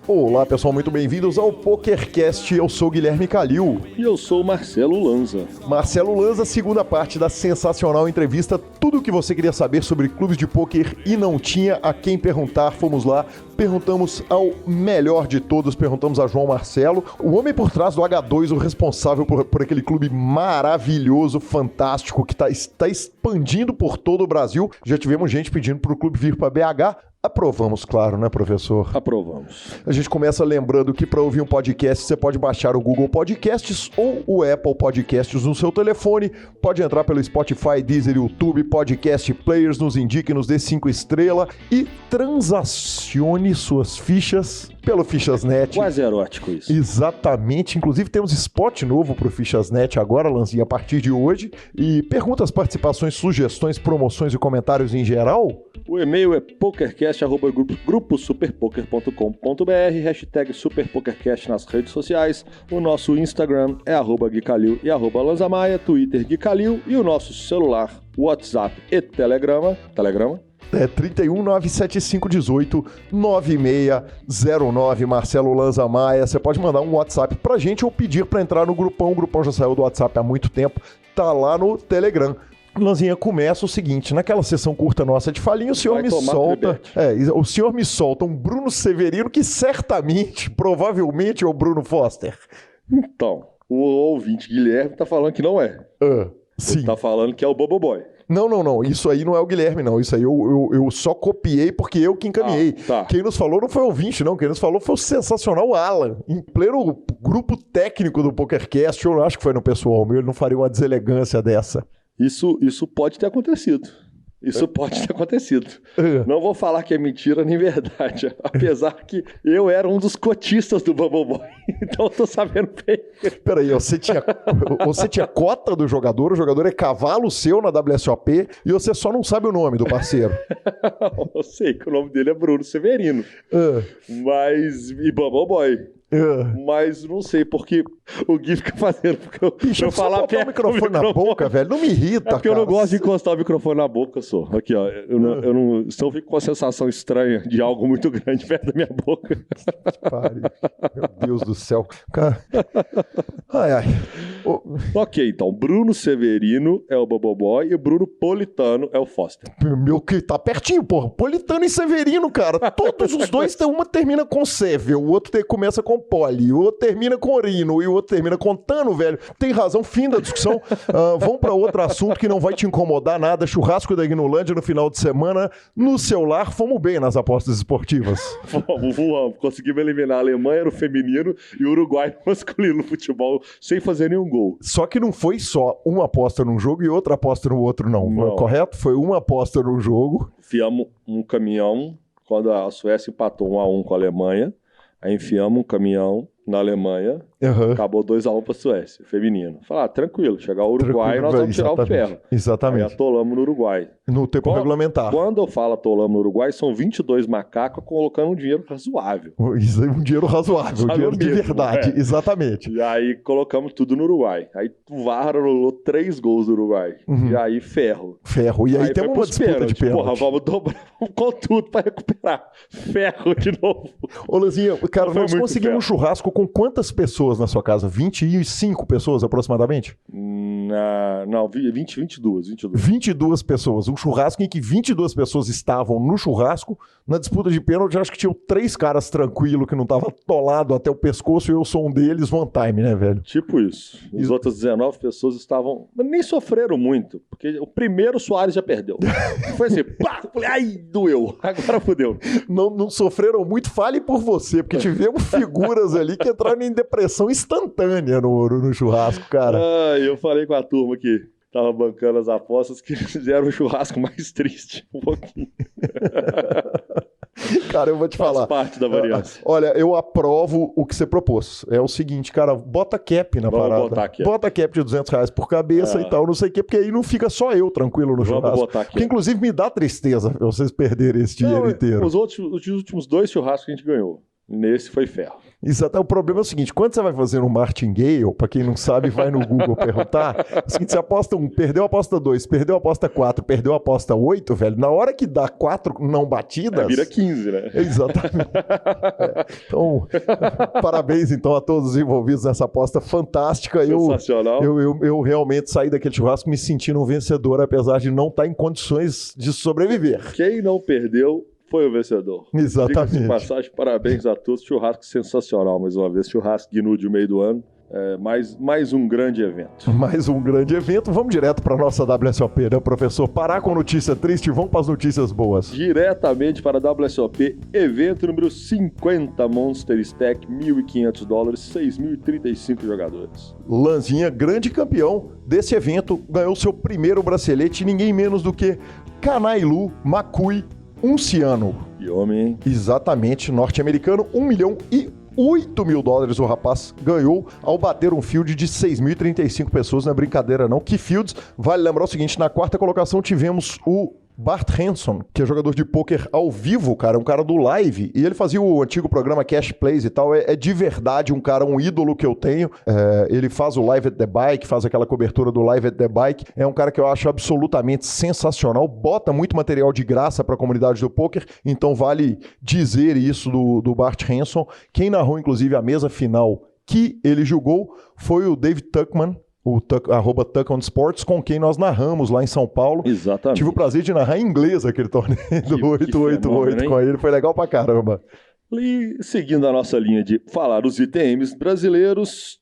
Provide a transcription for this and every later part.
Olá pessoal, muito bem-vindos ao PokerCast, eu sou o Guilherme Calil. E eu sou o Marcelo Lanza. Marcelo Lanza, segunda parte da sensacional entrevista, tudo o que você queria saber sobre clubes de pôquer e não tinha a quem perguntar, fomos lá, perguntamos ao melhor de todos, perguntamos a João Marcelo, o homem por trás do H2, o responsável por aquele clube maravilhoso, fantástico, que está expandindo por todo o Brasil. Já tivemos gente pedindo para o clube vir para BH. Aprovamos, claro, né, professor? Aprovamos. A gente começa lembrando que para ouvir um podcast você pode baixar o Google Podcasts ou o Apple Podcasts no seu telefone, pode entrar pelo Spotify, Deezer, YouTube, Podcast Players, nos indique, nos dê 5 estrelas e transacione suas fichas pelo Fichasnet. Quase erótico isso. Exatamente. Inclusive temos spot novo pro Fichasnet agora, Lanzinha, a partir de hoje. E perguntas, participações, sugestões, promoções e comentários em geral? O e-mail é pokercast@gruposuperpoker.com.br, hashtag superpokercast nas redes sociais. O nosso Instagram é @guicalil e @lanzamaia, Twitter Guicalil e o nosso celular, WhatsApp e Telegrama. É 319751890609, Marcelo Lanza Maia. Você pode mandar um WhatsApp pra gente ou pedir pra entrar no grupão. O grupão já saiu do WhatsApp há muito tempo, tá lá no Telegram. Lanzinha, começa o seguinte, naquela sessão curta nossa de falinha, o senhor me solta um Bruno Severino que certamente, provavelmente é o Bruno Foster. Então, o ouvinte Guilherme tá falando que não é. Sim. Ele tá falando que é o Bobo Boy. Não, isso aí não é o Guilherme, não. Isso aí eu só copiei porque eu que encaminhei. Tá. Quem nos falou não foi o ouvinte, não. Quem nos falou foi o sensacional Alan, em pleno grupo técnico do PokerCast. Eu acho que foi no pessoal meu, ele não faria uma deselegância dessa. Isso pode ter acontecido. Não vou falar que é mentira nem verdade, apesar que eu era um dos cotistas do Bubble Boy, então eu tô sabendo bem. Peraí, você tinha cota do jogador, o jogador é cavalo seu na WSOP e você só não sabe o nome do parceiro. Eu sei que o nome dele é Bruno Severino, e Bubble Boy. Mas não sei porque o Gui fica fazendo. Bicho, eu falar perto o microfone na boca, velho, não me irrita, porque cara. Eu não gosto de encostar o microfone na boca, só. Aqui, ó. Eu não fico com a sensação estranha de algo muito grande perto da minha boca. Meu Deus do céu. Cara. Ai. Ok, então. Bruno Severino é o Bubble Boy e o Bruno Politano é o Foster. Meu, que tá pertinho, porra. Politano e Severino, cara. Todos os dois, uma termina com Sever, o outro começa com Poli, o outro termina com Orino e o outro termina com Tano, velho. Tem razão, fim da discussão. Vamos para outro assunto que não vai te incomodar nada. Churrasco da Ignolândia no final de semana. No celular, fomos bem nas apostas esportivas. Vamos. Conseguimos eliminar a Alemanha no feminino e o Uruguai no masculino no futebol sem fazer nenhum gol. Só que não foi só uma aposta num jogo e outra aposta no outro, não. Correto? Foi uma aposta num jogo. Enfiamos um caminhão quando a Suécia empatou 1-1 com a Alemanha. Aí enfiamos um caminhão na Alemanha, acabou 2-1 pra Suécia, feminino. Falar, tranquilo, chegar ao Uruguai nós vamos tirar o ferro. Exatamente. Aí atolamos no Uruguai. No tempo regulamentar. Quando eu falo atolamos no Uruguai, são 22 macacos colocando um dinheiro razoável. Isso é um dinheiro razoável, um dinheiro de verdade, exatamente. E aí colocamos tudo no Uruguai. Aí o VAR anulou 3 gols do Uruguai. E aí ferro. E aí tem uma disputa de pênalti. Porra, vamos dobrar com tudo pra recuperar. Ferro de novo. Ô, Lanzinha, cara, nós conseguimos um churrasco com quantas pessoas na sua casa? 25 pessoas aproximadamente? Não, 22. 22 pessoas. Um churrasco em que 22 pessoas estavam no churrasco. Na disputa de pênalti, acho que tinham 3 caras tranquilos que não estavam atolados até o pescoço e eu sou um deles, one time, né, velho? Tipo isso. As outras 19 pessoas estavam... Mas nem sofreram muito, porque o primeiro Soares já perdeu. Foi assim, pá! Ai, doeu. Agora fodeu. Não sofreram muito, fale por você, porque tivemos figuras ali que entraram em depressão instantânea no churrasco, cara. Eu falei com a turma que tava bancando as apostas que eles fizeram o churrasco mais triste um pouquinho. Cara, eu vou te falar. Faz parte da variância. Olha, eu aprovo o que você propôs. É o seguinte, cara, bota cap na parada. Bota cap de R$200 por cabeça e tal, não sei o quê, porque aí não fica só eu tranquilo no churrasco. Porque inclusive me dá tristeza vocês perderem esse dinheiro inteiro. Os últimos 2 churrascos que a gente ganhou. Nesse foi ferro. Exato. O problema é o seguinte, quando você vai fazer um martingale, para quem não sabe, vai no Google perguntar, é o seguinte, você aposta 1, perdeu a aposta 2, perdeu a aposta 4, perdeu a aposta 8, velho, na hora que dá 4 não batidas... Vira 15, né? Exatamente. Então, parabéns então a todos os envolvidos nessa aposta fantástica. Sensacional. Eu realmente saí daquele churrasco me sentindo um vencedor, apesar de não estar em condições de sobreviver. Quem não perdeu... foi o vencedor. Exatamente. Diga-se de passagem, parabéns a todos. Churrasco sensacional, mais uma vez. Churrasco GNU de meio do ano. Mais um grande evento. Mais um grande evento. Vamos direto para a nossa WSOP, né, professor? Parar com notícia triste e vamos para as notícias boas. Diretamente para a WSOP, evento número 50, Monster Stack, $1.500, 6.035 jogadores. Lanzinha, grande campeão desse evento, ganhou seu primeiro bracelete, ninguém menos do que Kanailu Makui Unciano. Que homem, hein? Exatamente, norte-americano, $1.008.000 o rapaz ganhou ao bater um field de 6.035 pessoas, não é brincadeira não. Que fields? Vale lembrar o seguinte, na quarta colocação tivemos o Bart Hanson, que é jogador de pôquer ao vivo, cara, um cara do live, e ele fazia o antigo programa Cash Plays e tal, é de verdade um cara, um ídolo que eu tenho, ele faz o Live at the Bike, faz aquela cobertura do Live at the Bike, é um cara que eu acho absolutamente sensacional, bota muito material de graça para a comunidade do pôquer, então vale dizer isso do Bart Hanson. Quem narrou inclusive a mesa final que ele jogou foi o David Tuckman, o @TuckOnSports, com quem nós narramos lá em São Paulo. Exatamente. Tive o prazer de narrar em inglês aquele torneio do 888 com ele, foi legal pra caramba. E seguindo a nossa linha de falar dos ITMs brasileiros,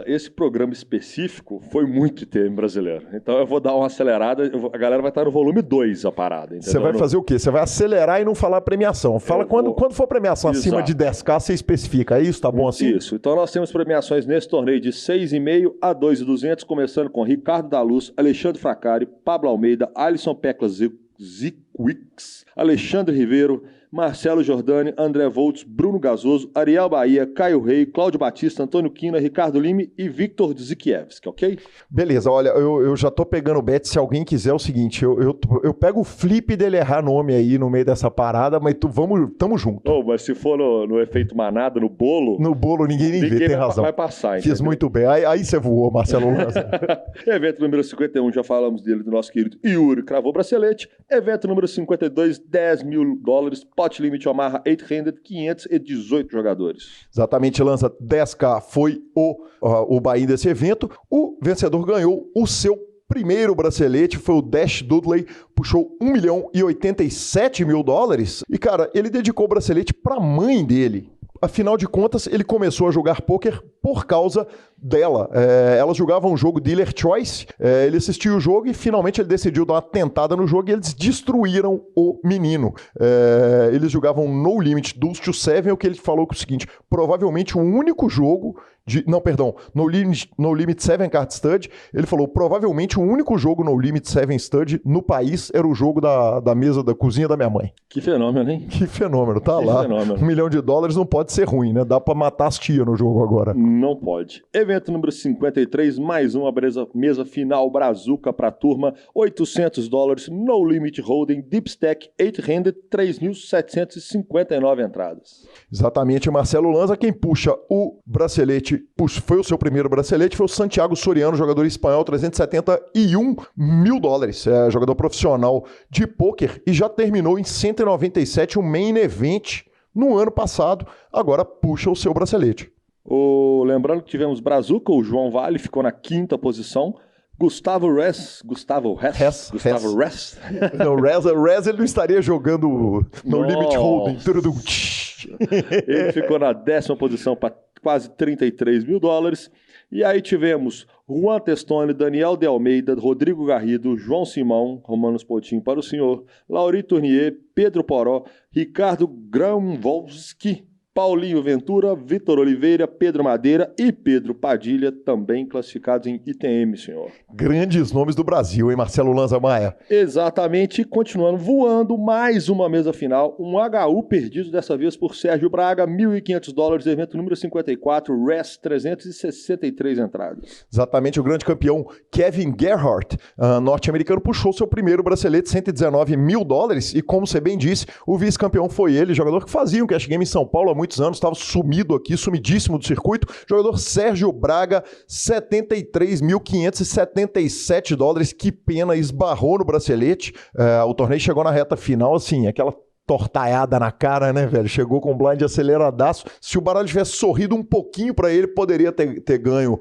esse programa específico foi muito ITM brasileiro. Então eu vou dar uma acelerada, a galera vai estar no volume 2 a parada. Você vai fazer o quê? Você vai acelerar e não falar premiação. Fala quando for premiação acima de 10k, você especifica. É isso? Tá bom assim? Isso. Então nós temos premiações nesse torneio de 6,5 a 2.200, começando com Ricardo da Luz, Alexandre Fracari, Pablo Almeida, Alisson Pecla Ziquix, Alexandre Ribeiro, Marcelo Jordani, André Voltz, Bruno Gazoso, Ariel Bahia, Caio Rei, Cláudio Batista, Antônio Quina, Ricardo Lime e Victor Dzikiewski, ok? Beleza, olha, eu já tô pegando o bet, se alguém quiser é o seguinte, eu pego o flip dele errar nome aí no meio dessa parada, mas tamo junto. Mas se for no efeito manada, no bolo... No bolo ninguém nem vê, tem razão. Vai passar, Fiz muito bem, aí você voou, Marcelo Lanza. Evento número 51, já falamos dele, do nosso querido Yuri, cravou bracelete. Evento número 52, $10.000, pot limit Omaha 800, 518 jogadores. Exatamente, Lanza, 10k foi o buy-in desse evento. O vencedor ganhou o seu primeiro bracelete, foi o Dash Dudley, puxou $1.087.000 e, cara, ele dedicou o bracelete pra mãe dele. Afinal de contas, ele começou a jogar pôquer por causa dela. Elas jogavam um jogo Dealer Choice, ele assistiu o jogo e finalmente ele decidiu dar uma tentada no jogo e eles destruíram o menino. Eles jogavam No Limit Deuce to Seven, o que ele falou que é o seguinte, provavelmente o único jogo No Limit 7 Card Stud, ele falou, provavelmente o único jogo No Limit 7 Stud no país era o jogo da mesa da cozinha da minha mãe. Que fenômeno, hein? Que fenômeno, tá lá. Fenômeno. $1 milhão não pode ser ruim, né? Dá pra matar as tias no jogo agora. Não pode. Evento número 53, mais uma mesa final brazuca pra turma, $800, No Limit Hold'em, Deep Stack, 800, 3.759 entradas. Exatamente, Marcelo Lanza, quem puxa o bracelete, foi o seu primeiro bracelete, foi o Santiago Soriano, jogador espanhol, $371.000, jogador profissional de pôquer e já terminou em 197 o main event no ano passado, agora puxa o seu bracelete. Lembrando que tivemos Brazuca, o João Vale ficou na 5ª posição, Gustavo Rez. Não, Rez ele não estaria jogando no Limit Hold'em. Ele ficou na 10ª posição para quase $33.000. E aí tivemos Juan Testoni, Daniel de Almeida, Rodrigo Garrido, João Simão, Romanos Poutinho para o senhor, Lauri Tournier, Pedro Poró, Ricardo Gramvolski, Paulinho Ventura, Vitor Oliveira, Pedro Madeira e Pedro Padilha, também classificados em ITM, senhor. Grandes nomes do Brasil, hein, Marcelo Lanza Maia? Exatamente, continuando voando, mais uma mesa final, um HU perdido dessa vez por Sérgio Braga, $1.500, evento número 54, RES 363 entradas. Exatamente, o grande campeão Kevin Gerhardt, norte-americano, puxou seu primeiro bracelete, $119 mil, e como você bem disse, o vice-campeão foi ele, jogador que fazia um cash game em São Paulo há muitos anos, estava sumido aqui, sumidíssimo do circuito, jogador Sérgio Braga, $73.577, que pena, esbarrou no bracelete, o torneio chegou na reta final, assim, aquela tortaiada na cara, né, velho? Chegou com o blind aceleradaço. Se o baralho tivesse sorrido um pouquinho para ele, poderia ter ganho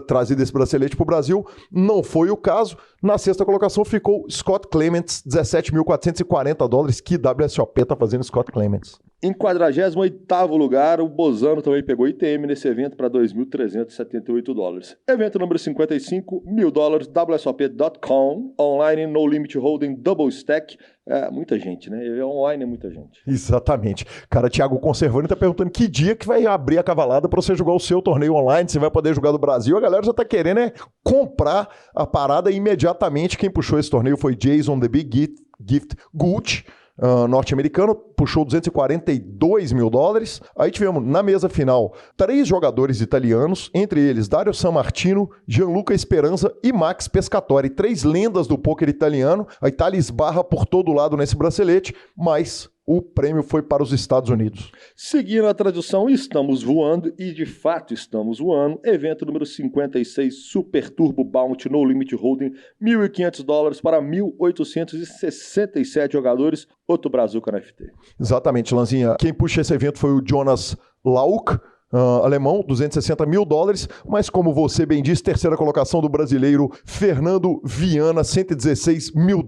trazido esse bracelete pro Brasil. Não foi o caso. Na sexta colocação ficou Scott Clements, $17.440. Que WSOP tá fazendo Scott Clements? Em 48º lugar, o Bozano também pegou ITM nesse evento para $2.378. Evento número 55, $1.000, WSOP.com, online, no limit holding, double stack. Muita gente, né? Online é muita gente. Exatamente. Cara, Thiago Conservani tá perguntando que dia que vai abrir a cavalada para você jogar o seu torneio online, você vai poder jogar do Brasil. A galera já tá querendo comprar a parada imediatamente. Quem puxou esse torneio foi Jason The Big Gift Gucci, norte-americano, puxou $242 mil. Aí tivemos na mesa final 3 jogadores italianos, entre eles Dario Sammartino, Gianluca Esperanza e Max Pescatori, 3 lendas do pôquer italiano. A Itália esbarra por todo lado nesse bracelete, mas o prêmio foi para os Estados Unidos. Seguindo a tradição, estamos voando, e de fato estamos voando. Evento número 56, Super Turbo Bounty No Limit Holding, $1.500 para 1.867 jogadores. Outro Brazuca NFT. Exatamente, Lanzinha. Quem puxa esse evento foi o Jonas Lauk, alemão, $260 mil, mas como você bem disse, terceira colocação do brasileiro Fernando Viana, $116 mil.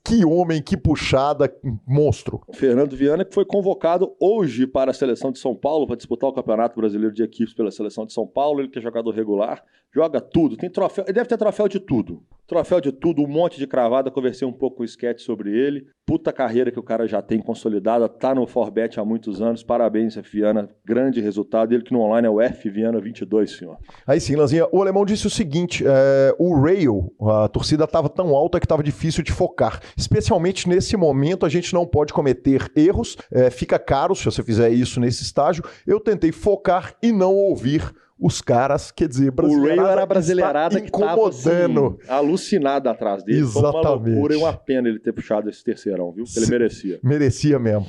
Que homem, que puxada, monstro. Fernando Viana, que foi convocado hoje para a seleção de São Paulo, para disputar o Campeonato Brasileiro de Equipes pela seleção de São Paulo. Ele que é jogador regular, joga tudo, tem troféu, ele deve ter troféu de tudo. Troféu de tudo, um monte de cravada. Conversei um pouco com o sketch sobre ele. Puta carreira que o cara já tem consolidada, tá no Forbet há muitos anos. Parabéns, F. Viana, grande resultado. Ele que no online é o F. Viana 22, senhor. Aí sim, Lanzinha, o alemão disse o seguinte, o rail, a torcida estava tão alta que estava difícil de focar. Especialmente nesse momento, a gente não pode cometer erros, fica caro se você fizer isso nesse estágio. Eu tentei focar e não ouvir os caras, quer dizer, o Ray era a brasileirada que estava assim, alucinada atrás dele. Exatamente. Foi uma loucura e uma pena ele ter puxado esse terceirão, viu? Ele merecia. Merecia mesmo.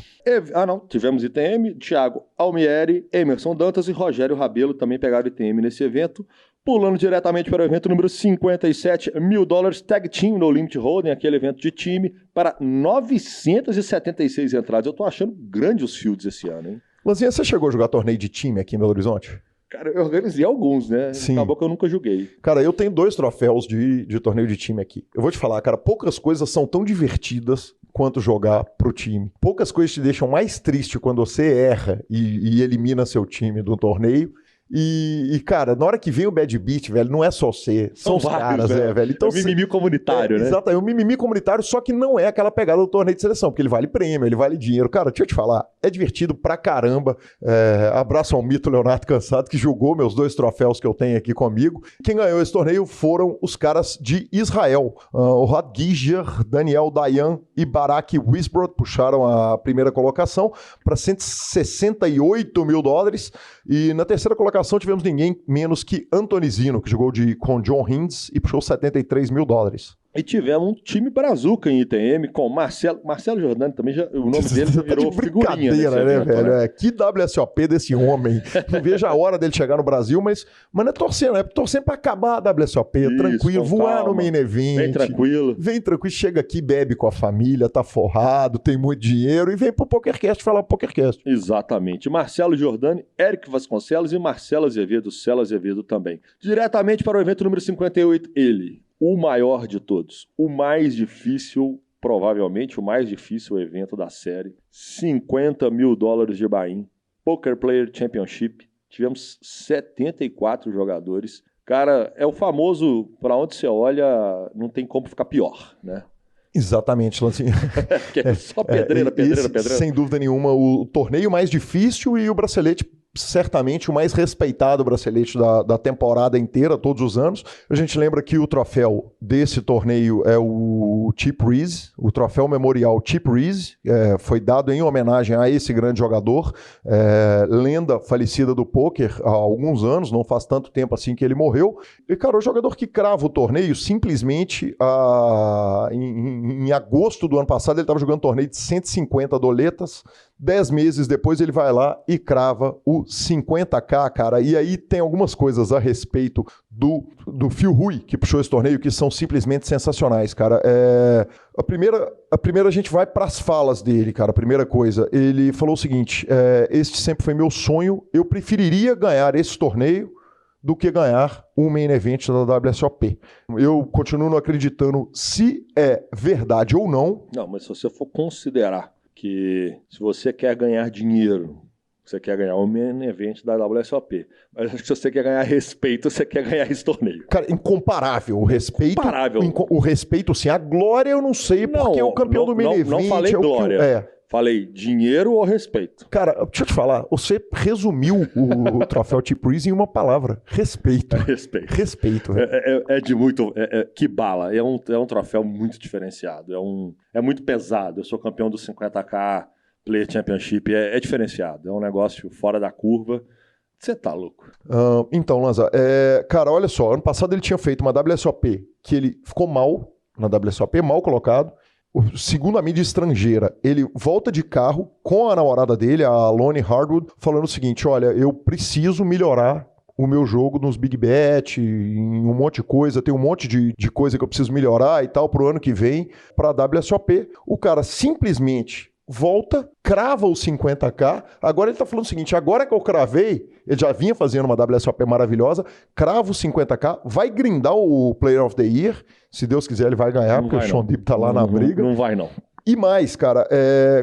Tivemos ITM, Thiago Almieri, Emerson Dantas e Rogério Rabelo também pegaram ITM nesse evento. Pulando diretamente para o evento número 57, $1.000, Tag Team No Limit Holding, aquele evento de time, para 976 entradas. Eu tô achando grande os fields esse ano, hein? Lanzinha, você chegou a jogar torneio de time aqui em Belo Horizonte? Cara, eu organizei alguns, né? Sim. Acabou que eu nunca joguei. Cara, eu tenho 2 troféus de torneio de time aqui. Eu vou te falar, cara, poucas coisas são tão divertidas quanto jogar pro time. Poucas coisas te deixam mais triste quando você erra e elimina seu time do torneio. E, cara, na hora que vem o bad beat, velho, não é só você, são os caras, velho. Então, é um mimimi comunitário, né? Exato, é um mimimi comunitário, só que não é aquela pegada do torneio de seleção, porque ele vale prêmio, ele vale dinheiro. Cara, deixa eu te falar, é divertido pra caramba. Abraço ao mito Leonardo Cansado, que jogou meus 2 troféus que eu tenho aqui comigo. Quem ganhou esse torneio foram os caras de Israel. O Rod Giger, Daniel Dayan e Barak Wisbrod puxaram a primeira colocação para $168 mil. E na terceira colocação tivemos ninguém menos que Anthony Zino, que jogou com John Hinds e puxou $73 mil. E tivemos um time brazuca em ITM com Marcelo Giordani também, o nome dele já virou figurinha. Né, velho? Que WSOP desse homem. Não vejo a hora dele chegar no Brasil, mas não é torcendo pra acabar a WSOP, isso, tranquilo, voar no main event. Vem tranquilo, chega aqui, bebe com a família, tá forrado, tem muito dinheiro e vem pro PokerCast falar pro PokerCast. Exatamente. Marcelo Giordani, Eric Vasconcelos e Marcelo Azevedo, Celo Azevedo também. Diretamente para o evento número 58, ele, o maior de todos, o mais difícil, provavelmente o mais difícil evento da série, $50 mil de buy-in, Poker Player Championship, tivemos 74 jogadores. Cara, é o famoso, para onde você olha, não tem como ficar pior, né? Exatamente, Lanzinha. Só pedreira. Sem dúvida nenhuma, o torneio mais difícil e o bracelete certamente o mais respeitado bracelete da temporada inteira, todos os anos. A gente lembra que o troféu desse torneio é o Chip Reese, o troféu memorial Chip Reese, foi dado em homenagem a esse grande jogador, lenda falecida do pôquer há alguns anos, não faz tanto tempo assim que ele morreu. E, cara, o jogador que crava o torneio, simplesmente em agosto do ano passado, ele estava jogando um torneio de 150 doletas. 10 meses depois ele vai lá e crava o 50k, cara. E aí tem algumas coisas a respeito do Phil Hui, que puxou esse torneio, que são simplesmente sensacionais, cara. A primeira a gente vai para as falas dele, cara. A primeira coisa, ele falou o seguinte, este sempre foi meu sonho, eu preferiria ganhar esse torneio do que ganhar o main event da WSOP. Eu continuo não acreditando se é verdade ou não. Não, mas se você for considerar que se você quer ganhar dinheiro, você quer ganhar o main event da WSOP, mas se você quer ganhar respeito, você quer ganhar esse torneio. Cara, incomparável. O respeito, o respeito sim. A glória eu não sei, porque o campeão do main event... Não falei glória. Falei dinheiro ou respeito. Cara, deixa eu te falar, você resumiu o troféu Chip Reese em uma palavra. Respeito. Respeito. De muito... que bala. É um troféu muito diferenciado. É muito pesado. Eu sou campeão do 50k Player Championship. É diferenciado. É um negócio fora da curva. Você tá louco. Então, Lanza, cara, olha só. Ano passado ele tinha feito uma WSOP que ele ficou mal na WSOP, mal colocado. Segundo a mídia estrangeira, ele volta de carro com a namorada dele, a Lonnie Hardwood, falando o seguinte, olha, eu preciso melhorar o meu jogo nos Big Bet, em um monte de coisa, tem um monte de coisa que eu preciso melhorar e tal pro ano que vem, pra WSOP. O cara simplesmente volta, crava os 50k, agora ele tá falando o seguinte, agora que eu cravei, ele já vinha fazendo uma WSOP maravilhosa, crava os 50k, vai grindar o Player of the Year, se Deus quiser ele vai ganhar, porque o Sean Deeb tá lá na briga. Não vai não. E mais, cara,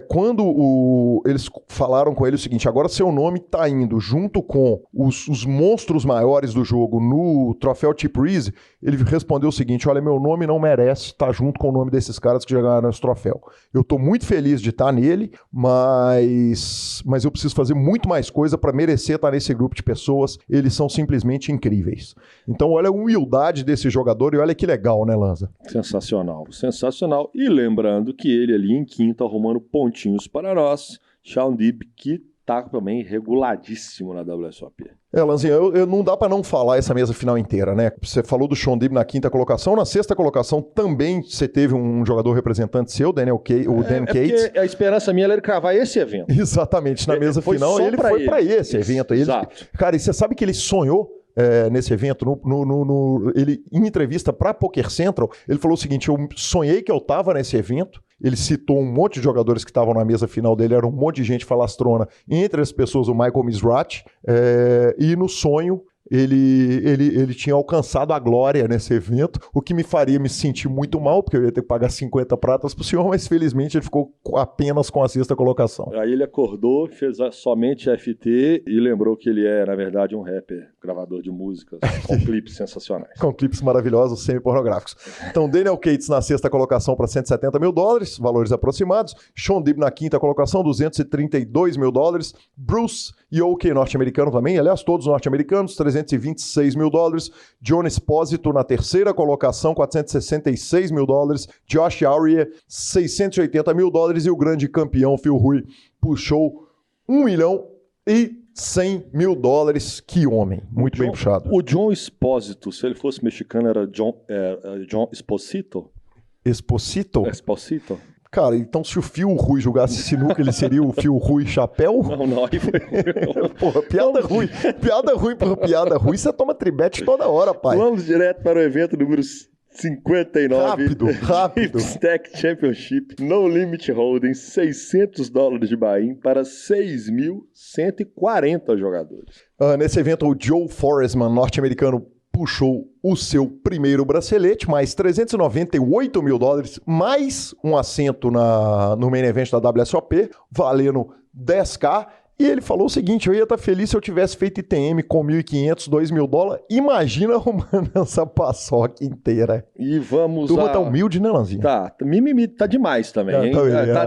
quando eles falaram com ele o seguinte, agora seu nome tá indo junto com os monstros maiores do jogo no troféu Chip Reese, ele respondeu o seguinte, olha, meu nome não merece estar junto com o nome desses caras que já ganharam esse troféu. Eu tô muito feliz de estar nele, mas eu preciso fazer muito mais coisa para merecer estar nesse grupo de pessoas, eles são simplesmente incríveis. Então olha a humildade desse jogador e olha que legal, né, Lanza? Sensacional, sensacional. E lembrando que ele ali em quinto, arrumando pontinhos para nós, Sean Deeb, que tá também reguladíssimo na WSOP. Lanzinha, não dá pra não falar essa mesa final inteira, né? Você falou do Sean Deeb na quinta colocação, na sexta colocação também você teve um jogador representante seu, o Dan Cates. Porque a esperança minha era ele cravar esse evento. Exatamente, na mesa final ele foi pra esse evento. Exato. Cara, e você sabe que ele sonhou nesse evento, ele em entrevista para Poker Central, ele falou o seguinte, eu sonhei que eu tava nesse evento, ele citou um monte de jogadores que estavam na mesa final dele, era um monte de gente falastrona, entre as pessoas o Michael Mizrachi, e no sonho ele tinha alcançado a glória nesse evento, o que me faria me sentir muito mal, porque eu ia ter que pagar 50 pratas pro senhor, mas felizmente ele ficou apenas com a sexta colocação. Aí ele acordou, fez somente FT e lembrou que ele é, na verdade, um rapper, gravador de músicas, com clipes sensacionais. Com clipes maravilhosos, semi-pornográficos. Então, Daniel Cates na sexta colocação para $170 mil, valores aproximados. Sean Deeb na quinta colocação, $232 mil. Bruce Yoke, norte-americano também, aliás, todos norte-americanos, $326 mil. John Esposito na terceira colocação, $466 mil. Josh Auria, $680 mil. E o grande campeão, Phil Hui, puxou $1.100 mil. Que homem, muito bem puxado. O John Esposito, se ele fosse mexicano, era John Esposito? Esposito? Esposito. Cara, então se o Phil Hui jogasse sinuca, ele seria o Phil Hui chapéu? Não, aí foi... Porra, piada ruim. Piada ruim por piada ruim, você toma tribete toda hora, pai. Vamos direto para o evento número 59. Rápido. Stack Championship, No Limit Hold'em, $600 de buy-in para 6.140 jogadores. Nesse evento, o Joe Forestman, norte-americano, puxou o seu primeiro bracelete, mais $398 mil, mais um assento no main event da WSOP, valendo 10k. E ele falou o seguinte, eu ia estar feliz se eu tivesse feito ITM com $1.500, $2.000. Imagina arrumando essa paçoca inteira. E vamos Turma tá humilde, né, Lanzinho? Tá, mimimi tá demais também, hein?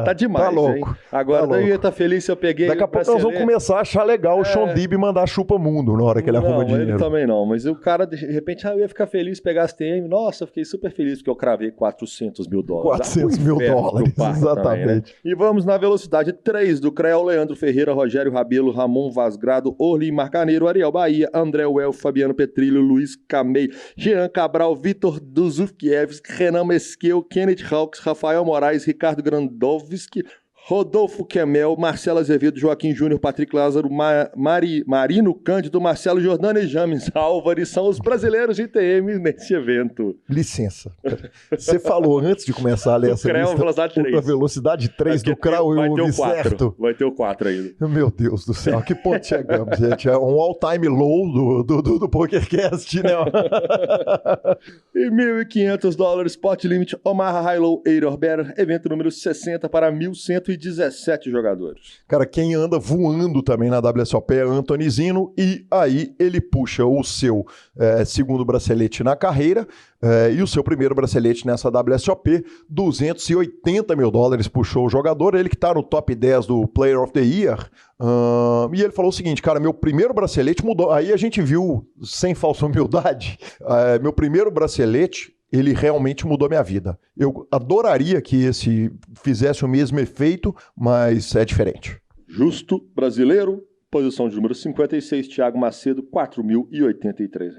Tá demais, tá louco. Hein? Agora tá eu ia estar feliz se eu peguei... Daqui a pouco nós vamos começar a achar legal o Sean Dib mandar chupa mundo na hora que ele arruma dinheiro. Não, ele também não. Mas o cara, de repente, eu ia ficar feliz se pegasse TM. Nossa, eu fiquei super feliz porque eu cravei $400 mil. $400 mil, exatamente. Também, né? E vamos na velocidade 3 do CREL, Leandro Ferreira, Rogério Rabelo, Ramon Vasgrado, Orly Marcaneiro, Ariel Bahia, André Welf, Fabiano Petrilho, Luiz Camei, Jean Cabral, Vitor Duzufkiewicz, Renan Mesquel, Kenneth Hawks, Rafael Moraes, Ricardo Grandowski, Rodolfo Kemel, Marcelo Azevedo, Joaquim Júnior, Patrick Lázaro, Marino Cândido, Marcelo Jordano e James Álvares são os brasileiros de ITM nesse evento. Licença. Você falou antes de começar a ler essa lista, velocidade 3. A velocidade 3 do CREL, eu ouvi certo. Vai ter o 4 ainda. Meu Deus do céu, que ponto chegamos, gente? É um all-time low do PokerCast, né? E $1.500, Spot Limit, Omaha High Low, Eidor Better, evento número 60 para 1.117 jogadores. Cara, quem anda voando também na WSOP é Anthony Zino, e aí ele puxa o seu segundo bracelete na carreira e o seu primeiro bracelete nessa WSOP, $280 mil puxou o jogador, ele que tá no top 10 do Player of the Year, e ele falou o seguinte, cara, meu primeiro bracelete mudou, aí a gente viu, sem falsa humildade, meu primeiro bracelete, ele realmente mudou minha vida. Eu adoraria que esse fizesse o mesmo efeito, mas é diferente. Justo, brasileiro, posição de número 56, Thiago Macedo, $4.083.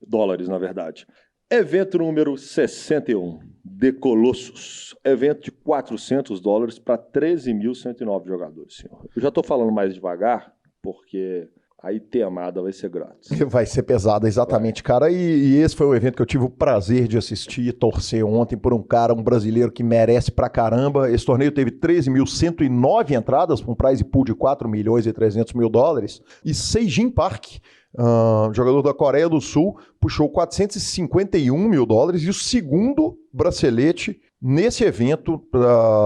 Dólares, na verdade. Evento número 61, The Colossus. Evento de $400 para 13.109 jogadores, senhor. Eu já estou falando mais devagar, porque... aí temada vai ser grátis. Vai ser pesada, exatamente, cara. E esse foi o evento que eu tive o prazer de assistir e torcer ontem por um brasileiro que merece pra caramba. Esse torneio teve 13.109 entradas, com um prize pool de $4.300.000. E Seijin Park, jogador da Coreia do Sul, puxou $451 mil. E o segundo bracelete nesse evento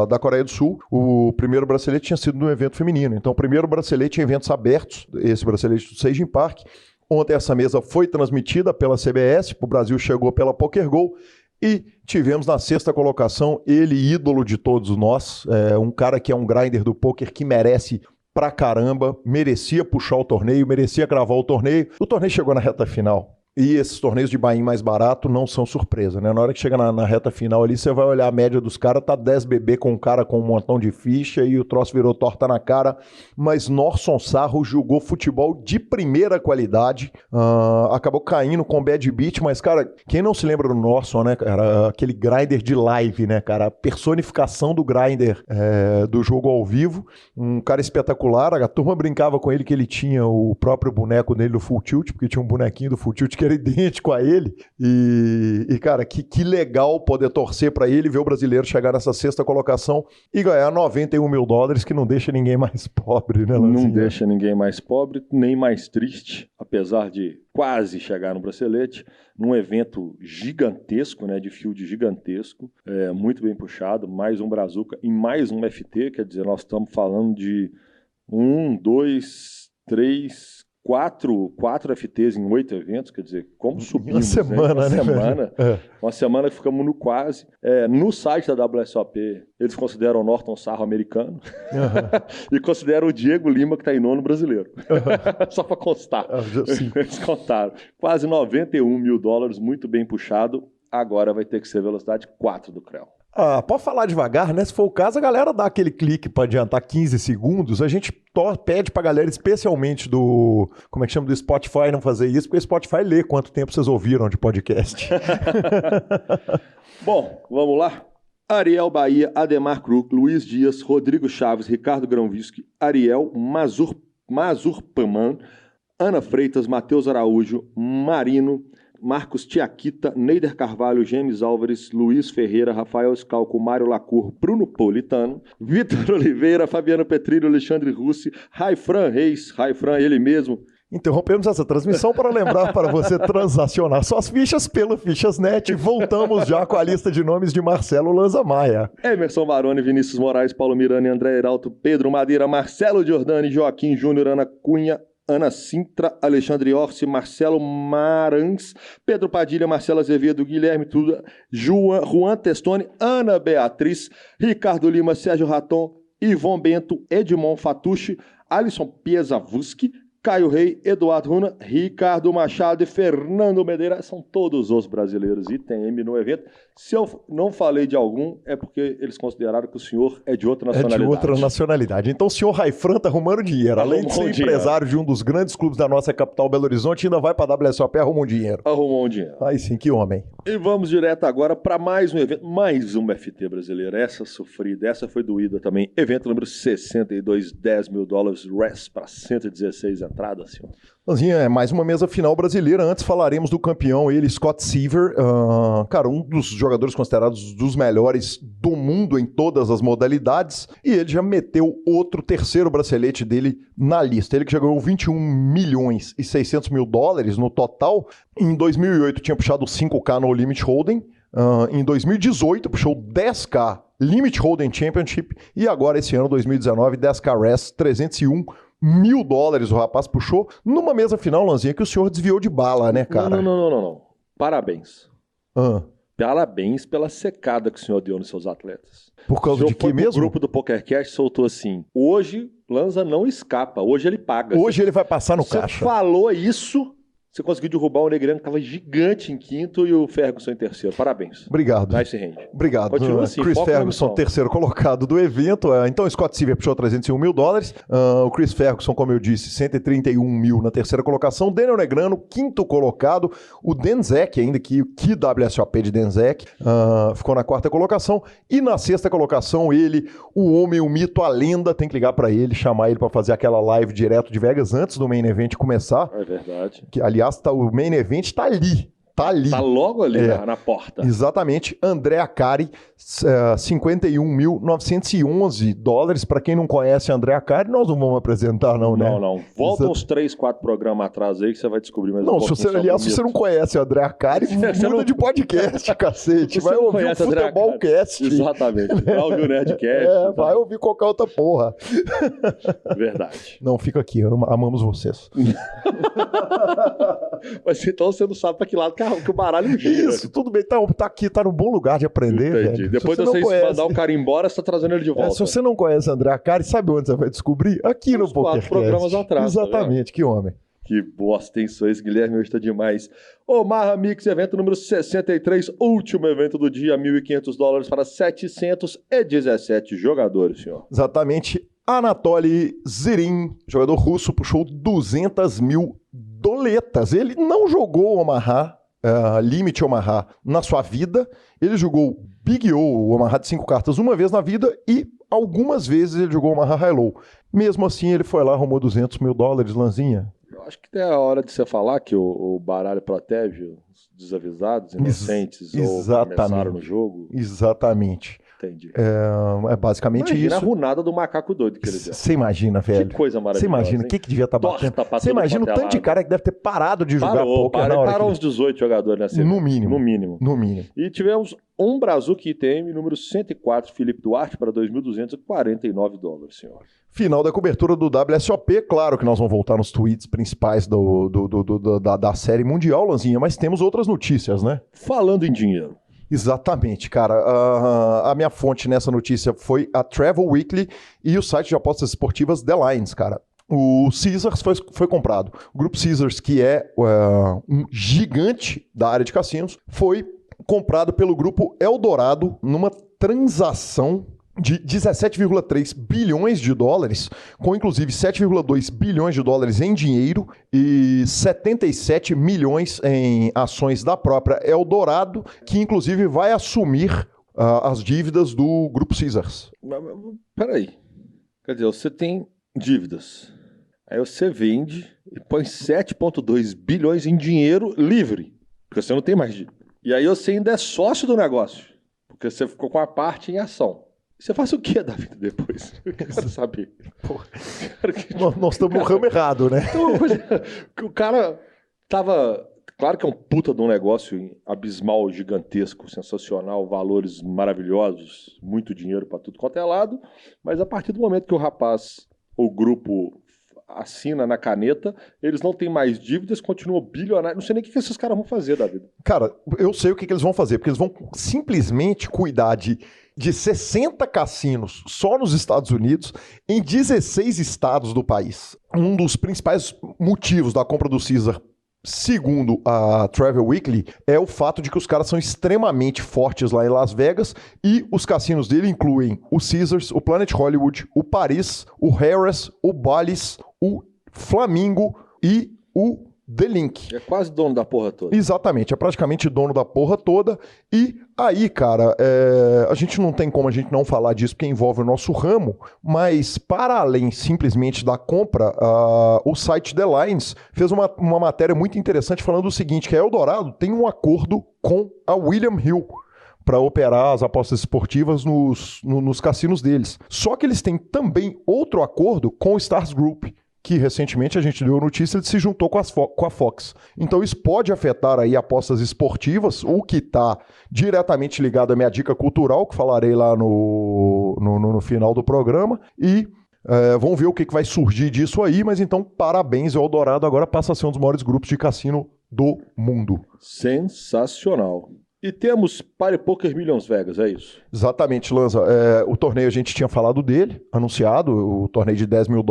da Coreia do Sul. O primeiro bracelete tinha sido no evento feminino. Então, o primeiro bracelete em eventos abertos, esse bracelete do Seijin Park. Ontem essa mesa foi transmitida pela CBS, o Brasil chegou pela PokerGo e tivemos na sexta colocação ele, ídolo de todos nós, um cara que é um grinder do poker que merece pra caramba, merecia puxar o torneio, merecia gravar o torneio. O torneio chegou na reta final. E esses torneios de buy-in mais barato não são surpresa, né? Na hora que chega na reta final ali, você vai olhar a média dos caras, tá 10 BB com um cara com um montão de ficha e o troço virou torta na cara. Mas Norson Sarro jogou futebol de primeira qualidade, acabou caindo com bad beat, mas, cara, quem não se lembra do Norson, né, cara? Aquele grinder de live, né, cara? A personificação do grinder do jogo ao vivo. Um cara espetacular, a turma brincava com ele que ele tinha o próprio boneco dele do Full Tilt, porque tinha um bonequinho do Full Tilt que era idêntico a ele, e cara, que legal poder torcer pra ele, ver o brasileiro chegar nessa sexta colocação e ganhar $91 mil, que não deixa ninguém mais pobre, né, Lanzinho? Não deixa ninguém mais pobre, nem mais triste, apesar de quase chegar no bracelete, num evento gigantesco, né, de field gigantesco, muito bem puxado, mais um Brazuca e mais um FT, quer dizer, nós estamos falando de 4 FTs em 8 eventos, quer dizer, como subimos, uma semana, né? Uma semana que ficamos no quase. No site da WSOP, eles consideram o Norton Sarro americano e consideram o Diego Lima, que está em nono brasileiro. Só para constar. Eles contaram. Quase $91 mil, muito bem puxado. Agora vai ter que ser velocidade 4 do CREL. Pode falar devagar, né? Se for o caso, a galera dá aquele clique para adiantar 15 segundos. A gente pede pra galera, especialmente do Spotify, não fazer isso, porque o Spotify lê quanto tempo vocês ouviram de podcast. Bom, vamos lá? Ariel Bahia, Ademar Kruk, Luiz Dias, Rodrigo Chaves, Ricardo Grãovisky, Ariel Mazurpaman, Ana Freitas, Matheus Araújo, Marino, Marcos Tiaquita, Neider Carvalho, James Álvares, Luiz Ferreira, Rafael Scalco, Mário Lacour, Bruno Politano, Vitor Oliveira, Fabiano Petrilho, Alexandre Russi, Raifran Reis, ele mesmo, Interrompemos essa transmissão para lembrar para você transacionar suas fichas pelo Fichas.net. Voltamos já com a lista de nomes de Marcelo Lanza Maia. Emerson Baroni, Vinícius Moraes, Paulo Mirani, André Heralto, Pedro Madeira, Marcelo Giordani, Joaquim Júnior, Ana Cunha, Ana Sintra, Alexandre Orsi, Marcelo Marans, Pedro Padilha, Marcelo Azevedo, Guilherme Tuda, Juan Testoni, Ana Beatriz, Ricardo Lima, Sérgio Raton, Ivon Bento, Edmond Fatucci, Alisson Piesavuski, Caio Rei, Eduardo Runa, Ricardo Machado e Fernando Medeira. São todos os brasileiros ITM no evento. Se eu não falei de algum, é porque eles consideraram que o senhor é de outra nacionalidade. É de outra nacionalidade. Então o senhor Raifran tá arrumando dinheiro. Além de ser empresário de um dos grandes clubes da nossa capital, Belo Horizonte, ainda vai para a WSOP e arrumou um dinheiro. Arrumou um dinheiro. Aí sim, que homem. E vamos direto agora para mais um evento, mais uma FT brasileira. Essa sofrida, essa foi doída também. Evento número 62, $10 mil, RES para 116 entradas, senhor. Lanzinha, é mais uma mesa final brasileira. Antes falaremos do campeão, ele, Scott Seiver. Cara, um dos jogadores considerados dos melhores do mundo em todas as modalidades. E ele já meteu outro terceiro bracelete dele na lista. Ele que já ganhou 21 milhões e 600 mil dólares no total. Em 2008 tinha puxado 5K no Limit Hold'em. Em 2018 puxou 10K Limit Hold'em Championship. E agora esse ano, 2019, 10K RES, 301 mil dólares o rapaz puxou numa mesa final, Lanzinha, que o senhor desviou de bala, né, cara? Não. Parabéns. Parabéns pela secada que o senhor deu nos seus atletas. Por causa de que mesmo? O grupo do PokerCast soltou assim: hoje Lanza não escapa, hoje ele paga. Hoje ele vai passar no caixa. Você falou isso, você conseguiu derrubar o Negrano, que estava gigante em quinto, e o Ferguson em terceiro. Parabéns. Obrigado. Nice hand. Obrigado. Continua assim, Chris Ferguson, terceiro colocado do evento. Então, Scott Seiver puxou 301 mil dólares. O Chris Ferguson, como eu disse, 131 mil na terceira colocação. Daniel Negrano, quinto colocado. O Denzek, ainda que WSOP de Denzek, ficou na quarta colocação. E na sexta colocação, ele, o homem, o mito, a lenda, tem que ligar pra ele, chamar ele pra fazer aquela live direto de Vegas antes do Main Event começar. É verdade. Que, aliás, o Main Event tá ali. Tá logo ali na porta. Exatamente. André Akari, 51.911 dólares. Para quem não conhece André Akari, nós não vamos apresentar, não, né? Não. Volta uns 3, 4 programas atrás aí que você vai descobrir mais se você não conhece André Akari, muda de podcast, cacete. Vai ouvir o Futebolcast. Exatamente. Vai ouvir o Nerdcast. Vai ouvir qualquer outra porra. Verdade. Não, fica aqui. Amamos vocês. Mas então você não sabe pra que lado que o baralho gira. Isso, tudo bem, tá aqui, tá no bom lugar de aprender, velho. Depois de você mandar o cara embora, você tá trazendo ele de volta. Se você não conhece André Akari, sabe onde você vai descobrir? Aqui no PokerCast. 4 programas atrás. Exatamente, que homem. Que bosta, hein? Isso, Guilherme, hoje tá demais. Omaha Mix, evento número 63, último evento do dia, $1.500 para 717 jogadores, senhor. Exatamente. Anatoly Zirin, jogador russo, puxou 200 mil doletas. Ele não jogou Omaha, Limit Omaha, na sua vida. Ele jogou Big O, Omaha de 5 cartas, uma vez na vida e algumas vezes ele jogou Omaha High Low. Mesmo assim, ele foi lá e arrumou 200 mil dólares, Lanzinha. Eu acho que é a hora de você falar que o baralho protege os desavisados, inocentes ou começaram no jogo. Exatamente. Entendi. É basicamente isso. Imagina a runada do macaco doido que ele deu. Você imagina, velho. Que coisa maravilhosa. Você imagina o que devia estar batendo. Você imagina o tanto de cara que deve ter parado de jogar poker na hora. Parou uns 18 jogadores nessa. No mínimo. E tivemos um Brazuca ITM, número 104, Felipe Duarte, para $2.249, senhor. Final da cobertura do WSOP. Claro que nós vamos voltar nos tweets principais da série mundial, Lanzinha, mas temos outras notícias, né? Falando em dinheiro. Exatamente, cara. A minha fonte nessa notícia foi a Travel Weekly e o site de apostas esportivas The Lines, cara. O Caesars foi comprado. O grupo Caesars, que é um gigante da área de cassinos, foi comprado pelo grupo Eldorado numa transação de 17,3 bilhões de dólares, com inclusive 7,2 bilhões de dólares em dinheiro e 77 milhões em ações da própria Eldorado, que inclusive vai assumir as dívidas do Grupo Caesars. Peraí. Quer dizer, você tem dívidas, aí você vende e põe 7,2 bilhões em dinheiro livre, porque você não tem mais dívida. E aí você ainda é sócio do negócio, porque você ficou com a parte em ação. Você faz o que da vida depois? Eu quero saber. Porra. Nós estamos no ramo errado, né? Então, o cara tava... Claro que é um puta de um negócio abismal, gigantesco, sensacional, valores maravilhosos, muito dinheiro para tudo quanto é lado, mas a partir do momento que o rapaz, o grupo, assina na caneta, eles não têm mais dívidas, continuam bilionários. Não sei nem o que esses caras vão fazer da vida. Cara, eu sei o que eles vão fazer, porque eles vão simplesmente cuidar de 60 cassinos só nos Estados Unidos, em 16 estados do país. Um dos principais motivos da compra do Caesar, segundo a Travel Weekly, é o fato de que os caras são extremamente fortes lá em Las Vegas e os cassinos dele incluem o Caesars, o Planet Hollywood, o Paris, o Harrah's, o Bally's, o Flamingo e o The Link. É quase dono da porra toda. Exatamente, é praticamente dono da porra toda. E aí, cara, a gente não tem como a gente não falar disso porque envolve o nosso ramo, mas para além simplesmente da compra, o site The Lines fez uma matéria muito interessante falando o seguinte, que a Eldorado tem um acordo com a William Hill para operar as apostas esportivas nos cassinos deles. Só que eles têm também outro acordo com o Stars Group, que recentemente a gente deu a notícia, ele se juntou com a Fox. Então isso pode afetar aí apostas esportivas, o que está diretamente ligado à minha dica cultural, que falarei lá no final do programa, e vamos ver o que vai surgir disso aí, mas então parabéns, o Eldorado agora passa a ser um dos maiores grupos de cassino do mundo. Sensacional. E temos Party Poker Millions Vegas, é isso? Exatamente, Lanza. O torneio a gente tinha falado dele, anunciado, o torneio de $10 mil,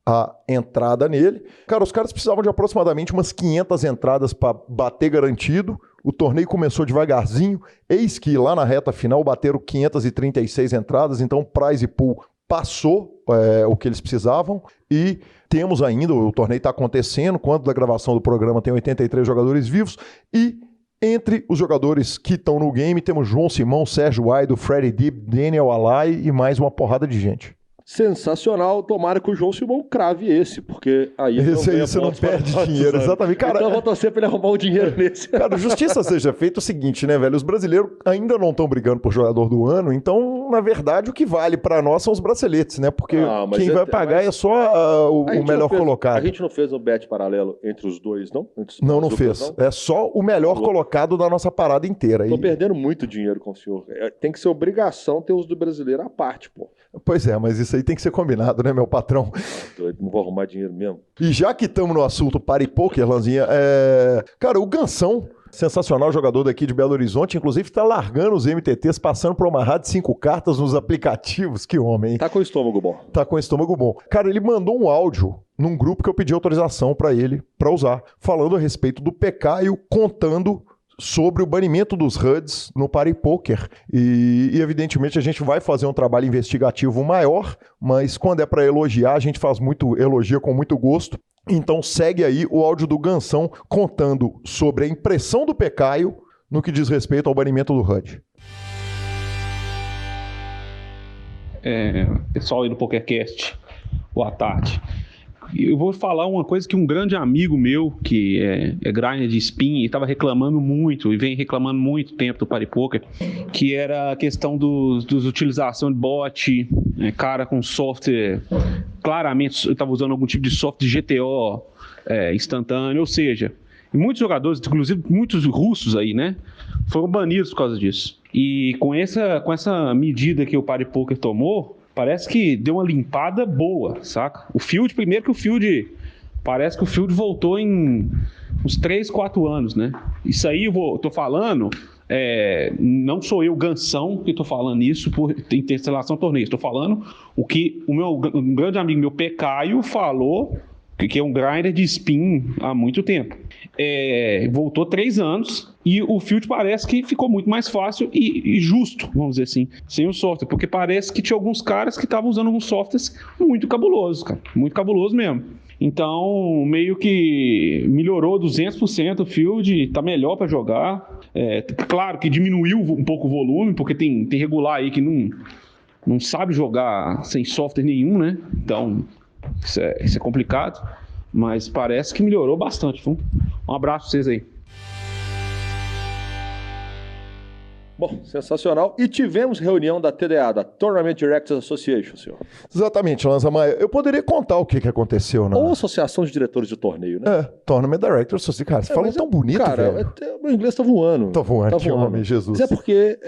a entrada nele. Cara, os caras precisavam de aproximadamente umas 500 entradas para bater garantido. O torneio começou devagarzinho, eis que lá na reta final bateram 536 entradas, então prize pool passou o que eles precisavam e temos ainda, o torneio está acontecendo, quando da gravação do programa tem 83 jogadores vivos e entre os jogadores que estão no game, temos João Simão, Sérgio Aido, Freddie Deeb, Daniel Alai e mais uma porrada de gente. Sensacional, tomara que o João Simão crave esse, porque aí você não perde dinheiro, exatamente. Cara, então eu vou torcer pra ele arrumar o dinheiro nesse. Cara, justiça seja feita o seguinte, né, velho? Os brasileiros ainda não estão brigando por jogador do ano, então, na verdade, o que vale pra nós são os braceletes, né? Porque quem vai pagar é só o melhor colocado. A gente não fez um bet paralelo entre os dois, não? Não fez. Não? É só o melhor colocado da nossa parada inteira. Tô perdendo muito dinheiro com o senhor. Tem que ser obrigação ter os do brasileiro à parte, pô. Pois é, mas isso aí tem que ser combinado, né, meu patrão? Não vou arrumar dinheiro mesmo. E já que estamos no assunto Party Poker, Lanzinha, cara, o Gansão, sensacional jogador daqui de Belo Horizonte, inclusive está largando os MTTs, passando por uma rádio de 5 cartas nos aplicativos. Que homem, hein? Tá com o estômago bom. Tá com o estômago bom. Cara, ele mandou um áudio num grupo que eu pedi autorização para ele, para usar, falando a respeito do Pecaio, contando sobre o banimento dos HUDs no Party Poker. E evidentemente a gente vai fazer um trabalho investigativo maior, mas quando é para elogiar, a gente elogia com muito gosto. Então segue aí o áudio do Gansão contando sobre a impressão do Pecaio no que diz respeito ao banimento do HUD. Pessoal aí do PokerCast, boa tarde. Eu vou falar uma coisa que um grande amigo meu, que é grinder de spin, estava reclamando muito, e vem reclamando muito tempo do Party Poker, que era a questão dos utilização de bot, cara com software, claramente eu estava usando algum tipo de software de GTO instantâneo, ou seja, muitos jogadores, inclusive muitos russos aí, né, foram banidos por causa disso. E com essa medida que o Party Poker tomou, parece que deu uma limpada boa, saca? Parece que o Field voltou em uns 3, 4 anos, né? Isso aí eu tô falando, não sou eu, Gansão, que tô falando isso por intercelação torneio. Estou falando o que um grande amigo meu, Pecaio, falou, que é um grinder de spin há muito tempo. Voltou 3 anos e o Field parece que ficou muito mais fácil e justo, vamos dizer assim, sem o software, porque parece que tinha alguns caras que estavam usando alguns softwares muito cabulosos, cara, muito cabuloso mesmo. Então, meio que melhorou 200% o Field, tá melhor para jogar. Claro que diminuiu um pouco o volume, porque tem regular aí que não sabe jogar sem software nenhum, né? Então, isso é complicado, mas parece que melhorou bastante. Um abraço pra vocês aí. Bom, sensacional. E tivemos reunião da TDA, da Tournament Directors Association, senhor. Exatamente, Lanza Maia. Eu poderia contar o que aconteceu, né? Ou Associação de Diretores de Torneio, né? Tournament Directors Association. Cara, você fala tão bonito, cara, velho. Meu inglês tá voando. Tá voando, que homem, Jesus. Mas é porque,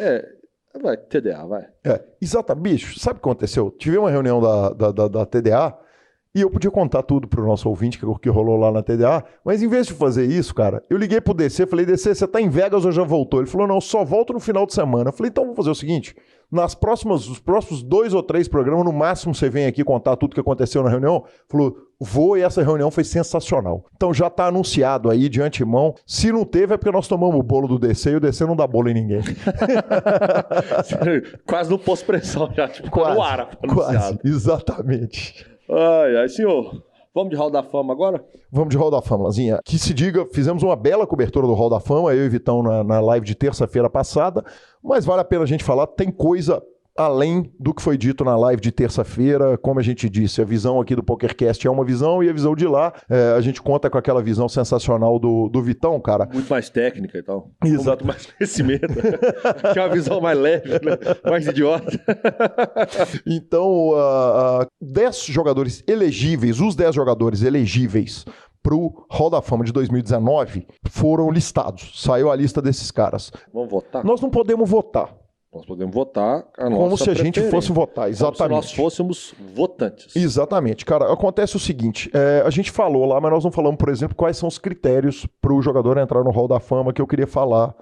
vai, TDA, vai. Exatamente, bicho. Sabe o que aconteceu? Tive uma reunião da TDA e eu podia contar tudo pro nosso ouvinte que rolou lá na TDA, mas em vez de fazer isso, cara, eu liguei pro DC, falei, DC, você tá em Vegas ou já voltou? Ele falou, não, só volto no final de semana. Eu falei, então vamos fazer o seguinte, os próximos 2 ou 3 programas, no máximo você vem aqui contar tudo que aconteceu na reunião. Falou, vou, e essa reunião foi sensacional. Então já tá anunciado aí de antemão. Se não teve é porque nós tomamos o bolo do DC e o DC não dá bolo em ninguém. Quase no pós-pressão já, tipo, quase, no ar. Quase, exatamente. Ai, senhor, vamos de Hall da Fama agora? Vamos de Hall da Fama, Lazinha. Que se diga, fizemos uma bela cobertura do Hall da Fama, eu e Vitão na live de terça-feira passada, mas vale a pena a gente falar, tem coisa além do que foi dito na live de terça-feira. Como a gente disse, a visão aqui do PokerCast é uma visão, e a visão de lá, a gente conta com aquela visão sensacional do Vitão, cara. Muito mais técnica e tal. Exato. Muito mais conhecimento. Que é uma visão mais leve, né? Mais idiota. Então, 10 jogadores elegíveis, os 10 jogadores elegíveis pro Hall da Fama de 2019 foram listados. Saiu a lista desses caras. Vamos votar? Nós não podemos votar. Nós podemos votar a nossa como se a gente fosse votar, exatamente. Como se nós fôssemos votantes. Exatamente. Cara, acontece o seguinte, a gente falou lá, mas nós não falamos, por exemplo, quais são os critérios para o jogador entrar no Hall da Fama, que eu queria falar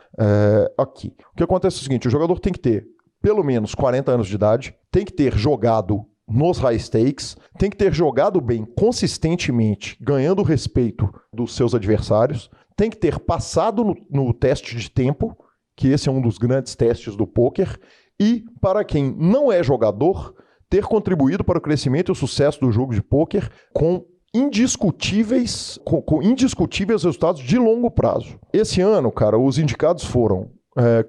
aqui. O que acontece é o seguinte, o jogador tem que ter pelo menos 40 anos de idade, tem que ter jogado nos high stakes, tem que ter jogado bem consistentemente, ganhando o respeito dos seus adversários, tem que ter passado no teste de tempo, que esse é um dos grandes testes do pôquer, e para quem não é jogador, ter contribuído para o crescimento e o sucesso do jogo de pôquer com indiscutíveis resultados de longo prazo. Esse ano, cara, os indicados foram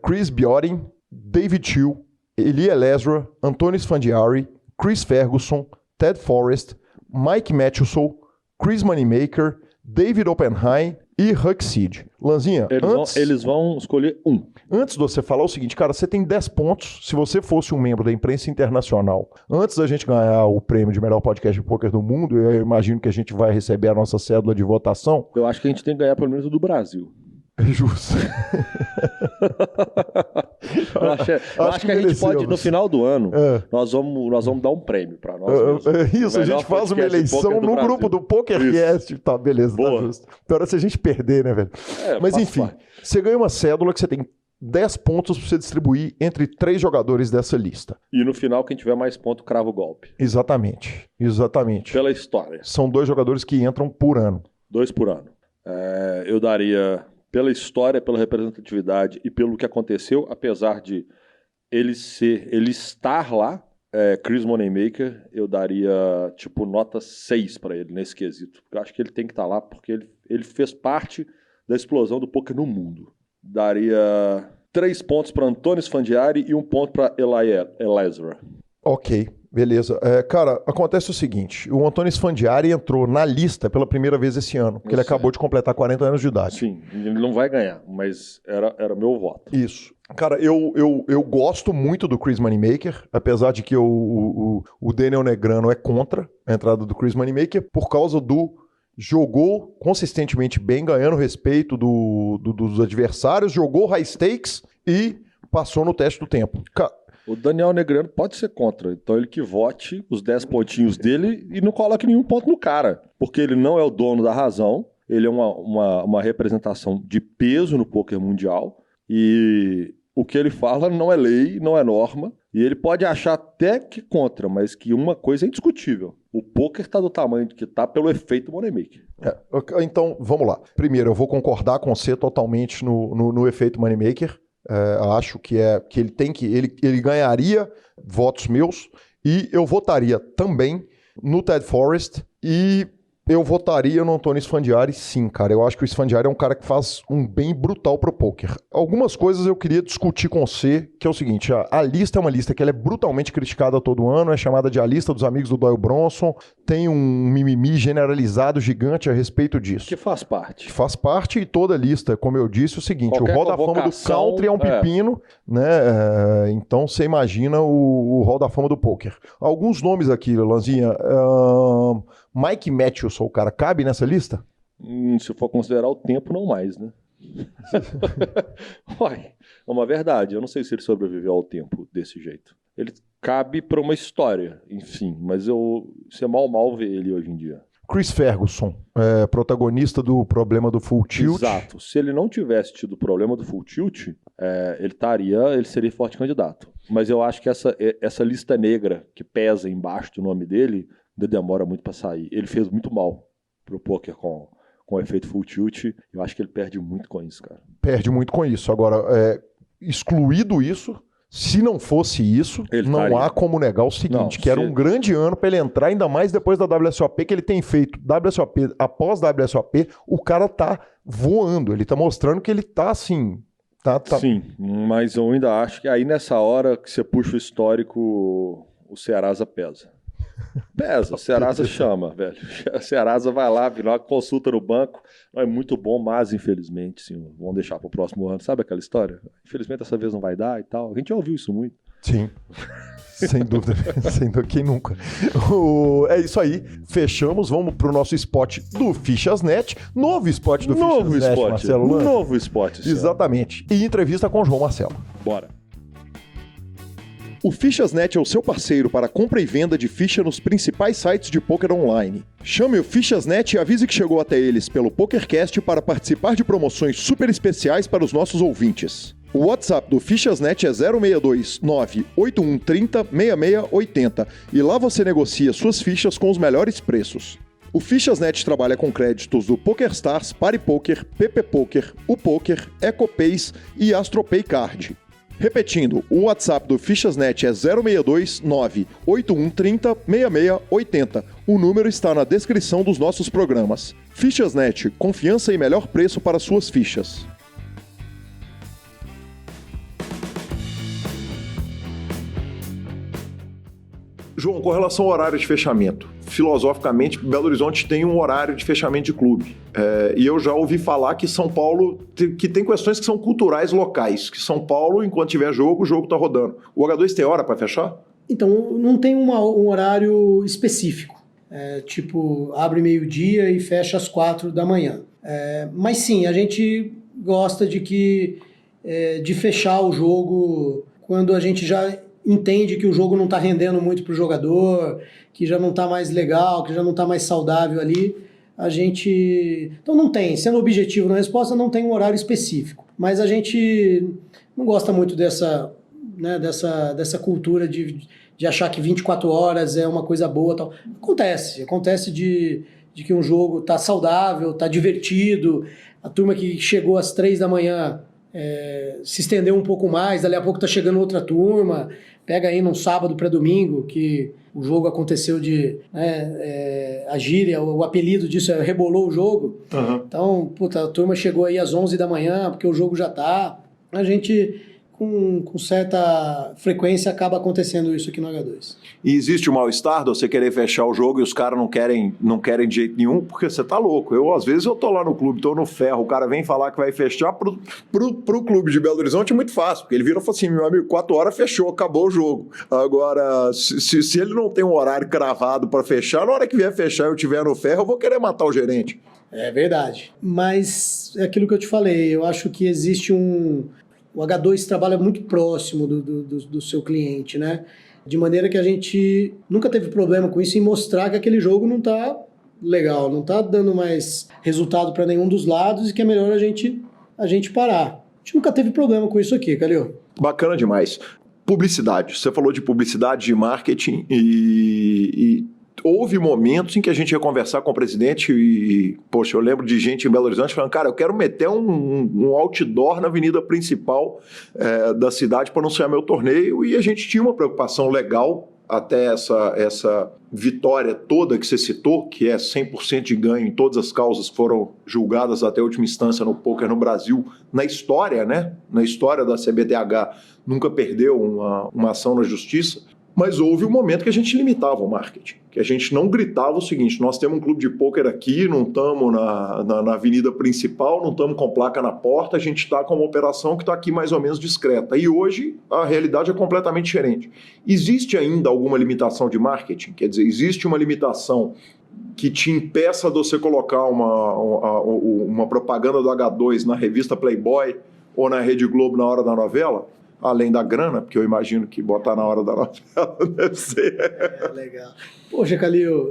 Chris Biorin, David Chiu, Eli Elezra, Anthony Sfandiari, Chris Ferguson, Ted Forrest, Mike Matheson, Chris Moneymaker, David Oppenheim e Huck Seed. Lanzinha, eles vão escolher um. Antes de você falar o seguinte, cara, você tem 10 pontos. Se você fosse um membro da imprensa internacional, antes da gente ganhar o prêmio de melhor podcast de pôquer do mundo, eu imagino que a gente vai receber a nossa cédula de votação. Eu acho que a gente tem que ganhar pelo menos o do Brasil. Justo. eu acho que a gente pode, no final do ano, nós vamos dar um prêmio para nós. Isso, a gente faz uma eleição no grupo do PokerCast. Tá, beleza, boa. Tá justo. Pior é se a gente perder, né, velho? Mas enfim, você ganha uma cédula que você tem 10 pontos para você distribuir entre 3 jogadores dessa lista. E no final, quem tiver mais ponto, crava o golpe. Exatamente. Pela história. São 2 jogadores que entram por ano. 2 por ano. Eu daria... Pela história, pela representatividade e pelo que aconteceu, apesar de ele estar lá, Chris Moneymaker, eu daria tipo nota 6 para ele nesse quesito. Eu acho que ele tem que estar lá porque ele fez parte da explosão do poker no mundo. Daria 3 pontos para Anthony Sfandiari e 1 ponto para Eli Elezra. Ok. Beleza. Cara, acontece o seguinte, o Anthony Sfandiari entrou na lista pela primeira vez esse ano, porque ele acabou de completar 40 anos de idade. Sim, ele não vai ganhar, mas era meu voto. Isso. Cara, eu gosto muito do Chris Moneymaker, apesar de que o Daniel Negrano é contra a entrada do Chris Moneymaker, por causa jogou consistentemente bem, ganhando respeito dos adversários, jogou high stakes e passou no teste do tempo. O Daniel Negrano pode ser contra, então ele que vote os 10 pontinhos dele e não coloque nenhum ponto no cara, porque ele não é o dono da razão, ele é uma representação de peso no poker mundial e o que ele fala não é lei, não é norma, e ele pode achar até que contra, mas que uma coisa é indiscutível, o poker está do tamanho que está pelo efeito Moneymaker. Então, vamos lá. Primeiro, eu vou concordar com você totalmente no efeito Moneymaker. Acho que ele ganharia votos meus e eu votaria também no Ted Forrest e Eu votaria no Antônio Sfandiari, sim, cara. Eu acho que o Sfandiari é um cara que faz um bem brutal pro poker. Algumas coisas eu queria discutir com você, que é o seguinte, a lista é uma lista que ela é brutalmente criticada todo ano, é chamada de a lista dos amigos do Doyle Bronson, tem um mimimi generalizado gigante a respeito disso. Que faz parte. Que faz parte e toda a lista, como eu disse, é o seguinte, qualquer o Hall da Fama do Country é um pepino, né? Então você imagina o Hall da Fama do poker. Alguns nomes aqui, Lanzinha, Mike Matthews, o cara, cabe nessa lista? Se for considerar o tempo, não mais, né? Uai, é uma verdade. Eu não sei se ele sobreviveu ao tempo desse jeito. Ele cabe para uma história, enfim, mas você mal vê ele hoje em dia. Chris Ferguson, protagonista do problema do Full Tilt. Exato. Se ele não tivesse tido o problema do Full Tilt, ele seria forte candidato. Mas eu acho que essa lista negra que pesa embaixo do nome dele ainda demora muito para sair. Ele fez muito mal pro poker com o efeito Full Tilt. Eu acho que ele perde muito com isso, cara. Perde muito com isso. Agora, excluído isso, se não fosse isso, não há como negar o seguinte, que era um grande ano para ele entrar, ainda mais depois da WSOP, que ele tem feito WSOP após WSOP, o cara tá voando, ele tá mostrando que ele tá assim... Sim, mas eu ainda acho que aí nessa hora que você puxa o histórico, o Serasa pesa. O Serasa chama, velho. O Serasa vai lá, consulta no banco. Não é muito bom, mas infelizmente, sim, vamos deixar para o próximo ano. Sabe aquela história? Infelizmente dessa vez não vai dar e tal. A gente já ouviu isso muito. Sim. Sem dúvida. Sem dúvida. Quem nunca? É isso aí. Fechamos. Vamos pro nosso spot do Fichasnet. Novo spot do Fichasnet, Marcelo. Novo spot. Exatamente. E entrevista com o João Marcelo. Bora. O Fichasnet é o seu parceiro para compra e venda de ficha nos principais sites de poker online. Chame o Fichasnet e avise que chegou até eles pelo PokerCast para participar de promoções super especiais para os nossos ouvintes. O WhatsApp do Fichasnet é 062 98130 6680 e lá você negocia suas fichas com os melhores preços. O Fichasnet trabalha com créditos do PokerStars, PariPoker, PP Poker, UPoker, EcoPays e AstroPay Card. Repetindo, o WhatsApp do Fichasnet é 062 98130 6680. O número está na descrição dos nossos programas. Fichasnet, confiança e melhor preço para suas fichas. João, com relação ao horário de fechamento, filosoficamente, Belo Horizonte tem um horário de fechamento de clube. E eu já ouvi falar que São Paulo, que tem questões que são culturais locais, que São Paulo, enquanto tiver jogo, o jogo está rodando. O H2 tem hora para fechar? Então, não tem um horário específico. Tipo, abre meio-dia e fecha às 4 da manhã. Mas sim, a gente gosta de fechar o jogo quando a gente já entende que o jogo não está rendendo muito para o jogador, que já não está mais legal, que já não está mais saudável ali, a gente... Então não tem, sendo objetivo na resposta, não tem um horário específico. Mas a gente não gosta muito dessa cultura de achar que 24 horas é uma coisa boa. Tal. Acontece de que um jogo está saudável, está divertido, a turma que chegou às 3 da manhã se estendeu um pouco mais, dali a pouco está chegando outra turma, pega aí num sábado para domingo, que o jogo aconteceu a gíria, o apelido disso é rebolou o jogo. Uhum. Então, a turma chegou aí às 11 da manhã, porque o jogo já tá. A gente, com certa frequência, acaba acontecendo isso aqui no H2. E existe o mal-estar de você querer fechar o jogo e os caras não querem de jeito nenhum, porque você tá louco. Às vezes eu tô lá no clube, tô no ferro, o cara vem falar que vai fechar pro clube de Belo Horizonte é muito fácil, porque ele vira e fala assim, meu amigo, 4 horas fechou, acabou o jogo. Agora, se ele não tem um horário cravado para fechar, na hora que vier fechar e eu tiver no ferro, eu vou querer matar o gerente. É verdade. Mas é aquilo que eu te falei, eu acho que existe o H2 trabalha muito próximo do seu cliente, né? De maneira que a gente nunca teve problema com isso em mostrar que aquele jogo não está legal, não está dando mais resultado para nenhum dos lados e que é melhor a gente parar. A gente nunca teve problema com isso aqui, Calil. Bacana demais. Publicidade. Você falou de publicidade, de marketing e houve momentos em que a gente ia conversar com o presidente e, poxa, eu lembro de gente em Belo Horizonte falando, cara, eu quero meter um outdoor na avenida principal da cidade para anunciar meu torneio, e a gente tinha uma preocupação legal até essa vitória toda que você citou, que é 100% de ganho em todas as causas que foram julgadas até a última instância no pôquer no Brasil, na história, né? Na história da CBDH, nunca perdeu uma ação na justiça. Mas houve um momento que a gente limitava o marketing, que a gente não gritava o seguinte: nós temos um clube de pôquer aqui, não estamos na avenida principal, não estamos com placa na porta, a gente está com uma operação que está aqui mais ou menos discreta. E hoje a realidade é completamente diferente. Existe ainda alguma limitação de marketing? Quer dizer, existe uma limitação que te impeça de você colocar uma propaganda do H2 na revista Playboy ou na Rede Globo na hora da novela? Além da grana, porque eu imagino que botar na hora da novela deve ser. Legal. Poxa, Calil,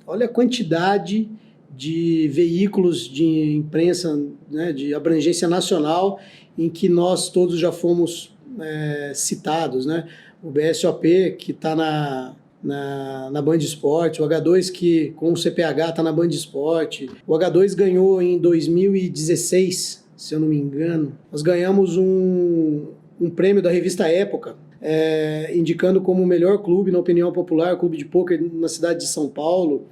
olha a quantidade de veículos de imprensa, né, de abrangência nacional em que nós todos já fomos citados, né? O BSOP, que está na Band Esporte, o H2, que com o CPH está na Band Esporte. O H2 ganhou em 2016, se eu não me engano. Nós ganhamos um prêmio da revista Época, indicando como o melhor clube, na opinião popular, clube de pôquer na cidade de São Paulo.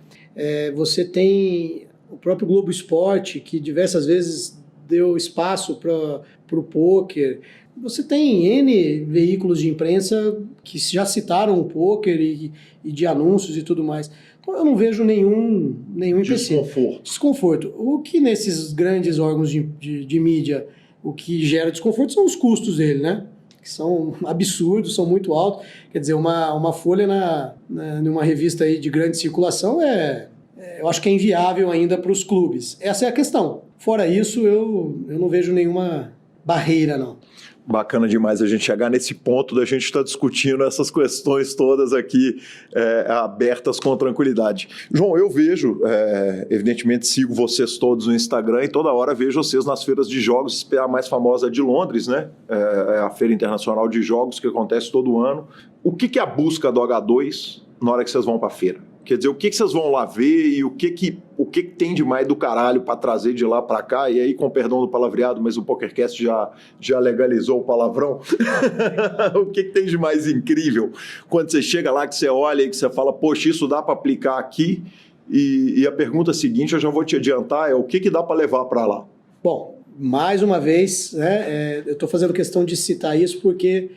Você tem o próprio Globo Esporte, que diversas vezes deu espaço para o pôquer. Você tem N veículos de imprensa que já citaram o pôquer e de anúncios e tudo mais. Então eu não vejo nenhum empecilho. Desconforto. O que nesses grandes órgãos de mídia, o que gera desconforto são os custos dele, né? Que são absurdos, são muito altos. Quer dizer, uma folha numa revista aí de grande circulação eu acho que é inviável ainda para os clubes. Essa é a questão. Fora isso, eu não vejo nenhuma barreira, não. Bacana demais a gente chegar nesse ponto da gente estar discutindo essas questões todas aqui abertas com tranquilidade. João, eu vejo, evidentemente sigo vocês todos no Instagram e toda hora vejo vocês nas feiras de jogos, a mais famosa de Londres, né? É a Feira Internacional de Jogos que acontece todo ano. O que é a busca do H2 na hora que vocês vão para a feira? Quer dizer, o que vocês vão lá ver e o que tem de mais do caralho para trazer de lá para cá? E aí, com perdão do palavreado, mas o PokerCast já legalizou o palavrão. O que tem de mais incrível quando você chega lá, que você olha e que você fala, poxa, isso dá para aplicar aqui? E a pergunta seguinte, eu já vou te adiantar, é o que dá para levar para lá? Bom, mais uma vez, eu estou fazendo questão de citar isso porque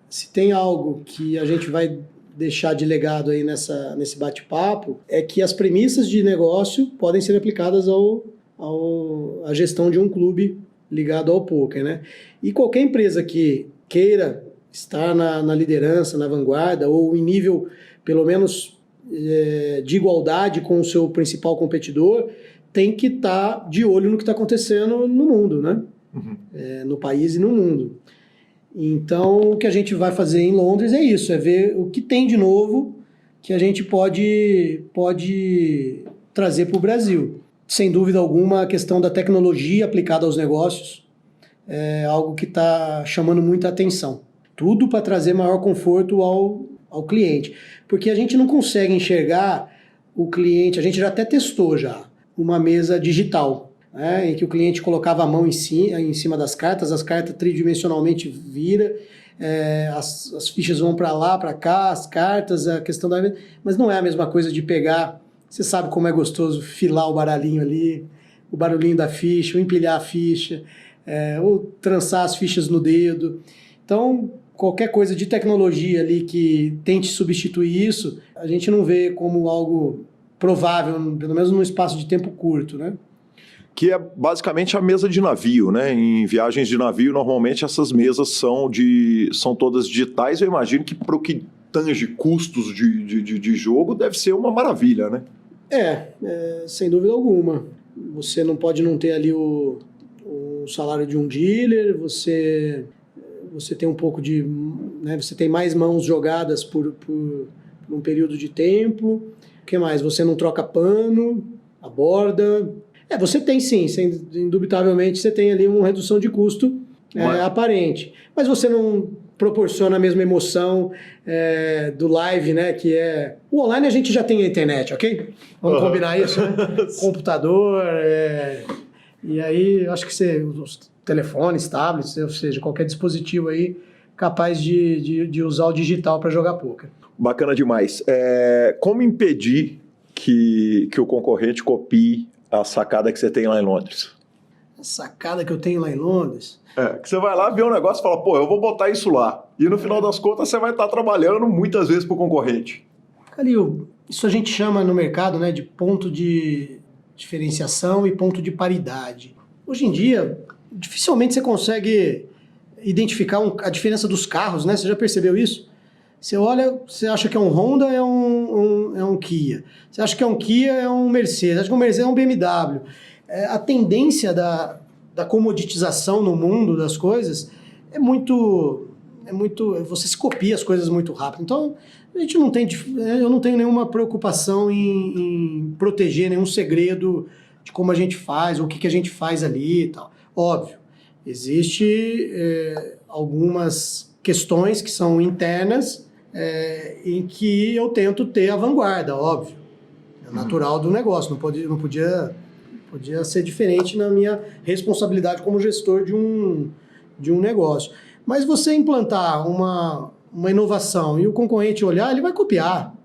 se tem algo que a gente vai deixar de legado aí nesse bate-papo, é que as premissas de negócio podem ser aplicadas à gestão de um clube ligado ao pôquer, né? E qualquer empresa que queira estar na liderança, na vanguarda, ou em nível, pelo menos, de igualdade com o seu principal competidor, tem que estar de olho no que está acontecendo no mundo, né? Uhum. No país e no mundo. Então, o que a gente vai fazer em Londres é isso, é ver o que tem de novo que a gente pode trazer para o Brasil. Sem dúvida alguma, a questão da tecnologia aplicada aos negócios é algo que está chamando muita atenção. Tudo para trazer maior conforto ao cliente. Porque a gente não consegue enxergar o cliente, a gente já até testou uma mesa digital, em que o cliente colocava a mão em cima das cartas, as cartas tridimensionalmente viram, as fichas vão para lá, para cá, as cartas, a questão da... Mas não é a mesma coisa de pegar, você sabe como é gostoso filar o baralhinho ali, o barulhinho da ficha, ou empilhar a ficha, ou trançar as fichas no dedo. Então, qualquer coisa de tecnologia ali que tente substituir isso, a gente não vê como algo provável, pelo menos num espaço de tempo curto, né? Que é basicamente a mesa de navio, né? Em viagens de navio, normalmente essas mesas são todas digitais. Eu imagino que para o que tange custos de jogo deve ser uma maravilha, né? Sem dúvida alguma. Você não pode não ter ali o salário de um dealer, você tem um pouco de... né? Você tem mais mãos jogadas por um período de tempo. O que mais? Você não troca pano, a borda... Você tem sim, indubitavelmente você tem ali uma redução de custo aparente, mas você não proporciona a mesma emoção do live, né, que é... O online a gente já tem a internet, ok? Vamos combinar isso, né? Computador, e aí acho que os telefones, tablets, ou seja, qualquer dispositivo aí capaz de usar o digital para jogar poker. Bacana demais. Como impedir que o concorrente copie a sacada que você tem lá em Londres? A sacada que eu tenho lá em Londres? Que você vai lá ver um negócio e fala, pô, eu vou botar isso lá. E no final das contas você vai estar trabalhando muitas vezes para o concorrente. Calil, isso a gente chama no mercado, né, de ponto de diferenciação e ponto de paridade. Hoje em dia, dificilmente você consegue identificar a diferença dos carros, né? Você já percebeu isso? Você olha, você acha que é um Honda, é um Kia. Você acha que é um Kia, é um Mercedes. Você acha que é um Mercedes, é um BMW. A tendência da comoditização no mundo das coisas é muito... Você se copia as coisas muito rápido. Então, eu não tenho nenhuma preocupação em proteger nenhum segredo de como a gente faz, ou o que a gente faz ali e tal. Óbvio, existe algumas questões que são internas em que eu tento ter a vanguarda, óbvio. É natural do negócio, não podia ser diferente na minha responsabilidade como gestor de um negócio. Mas você implantar uma inovação e o concorrente olhar, ele vai copiar.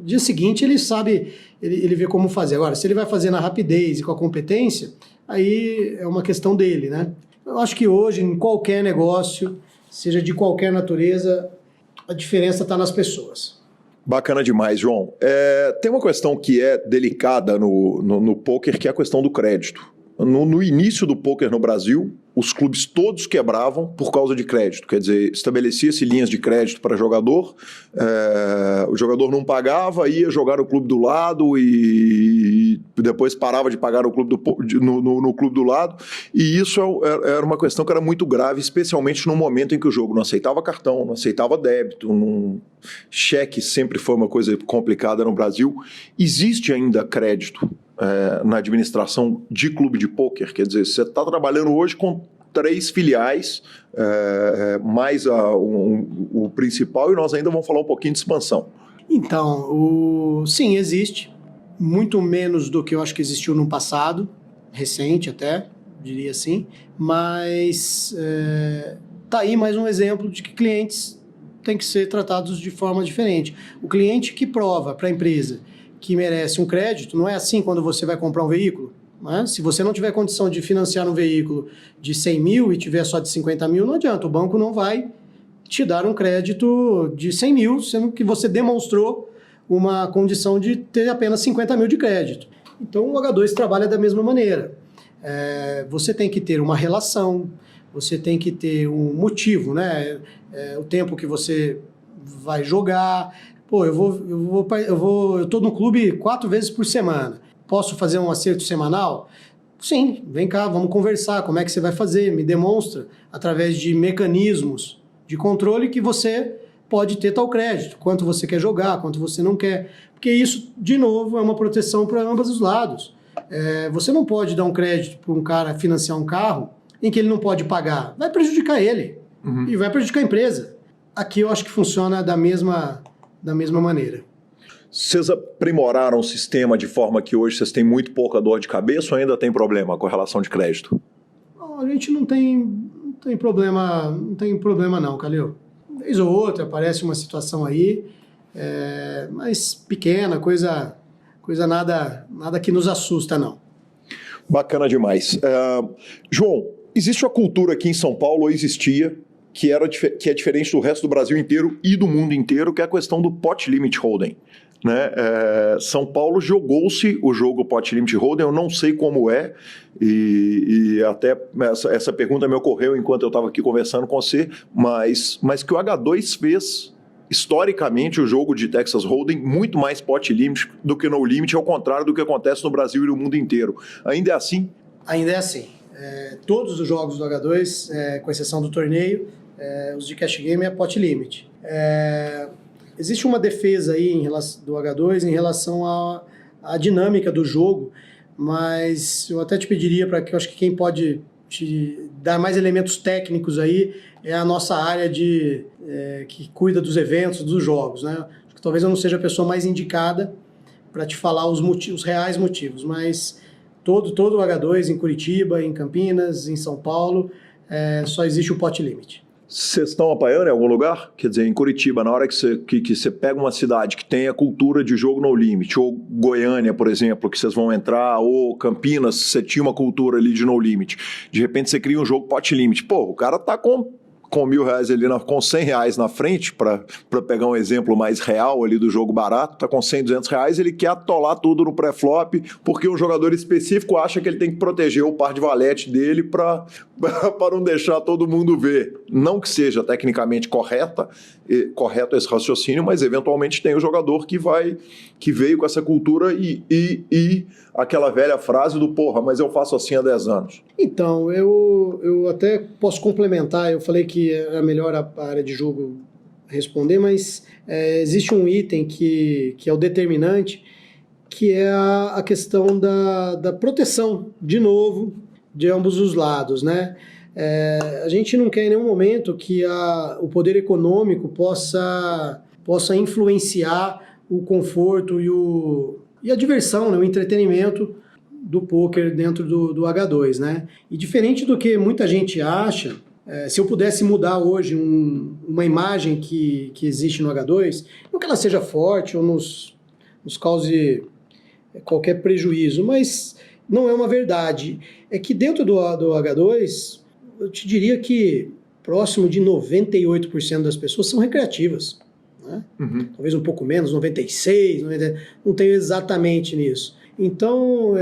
Dia seguinte ele sabe, ele vê como fazer. Agora, se ele vai fazer na rapidez e com a competência, aí é uma questão dele, né? Eu acho que hoje, em qualquer negócio, seja de qualquer natureza, a diferença está nas pessoas. Bacana demais, João. Tem uma questão que é delicada no poker, que é a questão do crédito. No início do poker no Brasil, os clubes todos quebravam por causa de crédito. Quer dizer, estabelecia-se linhas de crédito para jogador, o jogador não pagava, ia jogar no clube do lado e depois parava de pagar no clube do lado. E isso era uma questão que era muito grave, especialmente no momento em que o jogo não aceitava cartão, não aceitava débito, cheque sempre foi uma coisa complicada no Brasil. Existe ainda crédito na administração de clube de pôquer? Quer dizer, você está trabalhando hoje com 3 filiais, mais o principal, e nós ainda vamos falar um pouquinho de expansão. Então, sim, existe. Muito menos do que eu acho que existiu no passado, recente até, diria assim. Mas tá aí mais um exemplo de que clientes têm que ser tratados de forma diferente. O cliente que prova para a empresa que merece um crédito, não é assim quando você vai comprar um veículo, né? Se você não tiver condição de financiar um veículo de 100 mil e tiver só de 50 mil, não adianta, o banco não vai te dar um crédito de 100 mil, sendo que você demonstrou uma condição de ter apenas 50 mil de crédito. Então o H2 trabalha da mesma maneira. Você tem que ter uma relação, você tem que ter um motivo, né? O tempo que você vai jogar. Pô, eu tô no clube 4 vezes por semana. Posso fazer um acerto semanal? Sim, vem cá, vamos conversar. Como é que você vai fazer? Me demonstra, através de mecanismos de controle, que você pode ter tal crédito. Quanto você quer jogar, quanto você não quer. Porque isso, de novo, é uma proteção para ambos os lados. Você não pode dar um crédito para um cara financiar um carro em que ele não pode pagar. Vai prejudicar ele. E vai prejudicar a empresa. Aqui eu acho que funciona da mesma maneira. Vocês aprimoraram o sistema de forma que hoje vocês têm muito pouca dor de cabeça ou ainda tem problema com a relação de crédito? A gente não tem problema não, Calil. Vez ou outra aparece uma situação aí, mas pequena, coisa nada que nos assusta, não. Bacana demais. João, existe uma cultura aqui em São Paulo, ou existia, que é diferente do resto do Brasil inteiro e do mundo inteiro, que é a questão do pot limit hold'em. Né? São Paulo jogou-se o jogo pot limit hold'em, eu não sei como e até essa pergunta me ocorreu enquanto eu estava aqui conversando com você, mas que o H2 fez historicamente o jogo de Texas Hold'em muito mais pot limit do que no limit, ao contrário do que acontece no Brasil e no mundo inteiro. Ainda é assim? Ainda é assim. Todos os jogos do H2, com exceção do torneio, os de cash game é pot limit. Existe uma defesa aí do H2 em relação à dinâmica do jogo, mas eu até te pediria para que eu acho que quem pode te dar mais elementos técnicos aí é a nossa área que cuida dos eventos, dos jogos, né? Acho que talvez eu não seja a pessoa mais indicada para te falar os reais motivos, mas todo o H2 em Curitiba, em Campinas, em São Paulo, só existe o pot limit. Vocês estão apanhando em algum lugar? Quer dizer, em Curitiba, na hora que você pega uma cidade que tem a cultura de jogo no limit, ou Goiânia, por exemplo, que vocês vão entrar, ou Campinas, você tinha uma cultura ali de no limit. De repente você cria um jogo pot limit. Pô, o cara tá com R$1.000 ali, com R$100 na frente, para pegar um exemplo mais real ali do jogo barato, tá com R$100, R$200, ele quer atolar tudo no pré-flop, porque um jogador específico acha que ele tem que proteger o par de valete dele para não deixar todo mundo ver. Não que seja tecnicamente correto esse raciocínio, mas eventualmente tem o jogador que veio com essa cultura e aquela velha frase do porra, mas eu faço assim há 10 anos. Então, eu até posso complementar, eu falei que era melhor a área de jogo responder, mas existe um item que é o determinante, que é a questão da proteção, de novo, de ambos os lados, né? A gente não quer em nenhum momento que o poder econômico possa influenciar o conforto e a diversão, né, o entretenimento do poker dentro do H2, né? E diferente do que muita gente acha, se eu pudesse mudar hoje uma imagem que existe no H2, não que ela seja forte ou nos cause qualquer prejuízo, mas não é uma verdade. É que dentro do H2, eu te diria que próximo de 98% das pessoas são recreativas. Né? Uhum. Talvez um pouco menos, 96%, 90%, não tenho exatamente nisso. Então,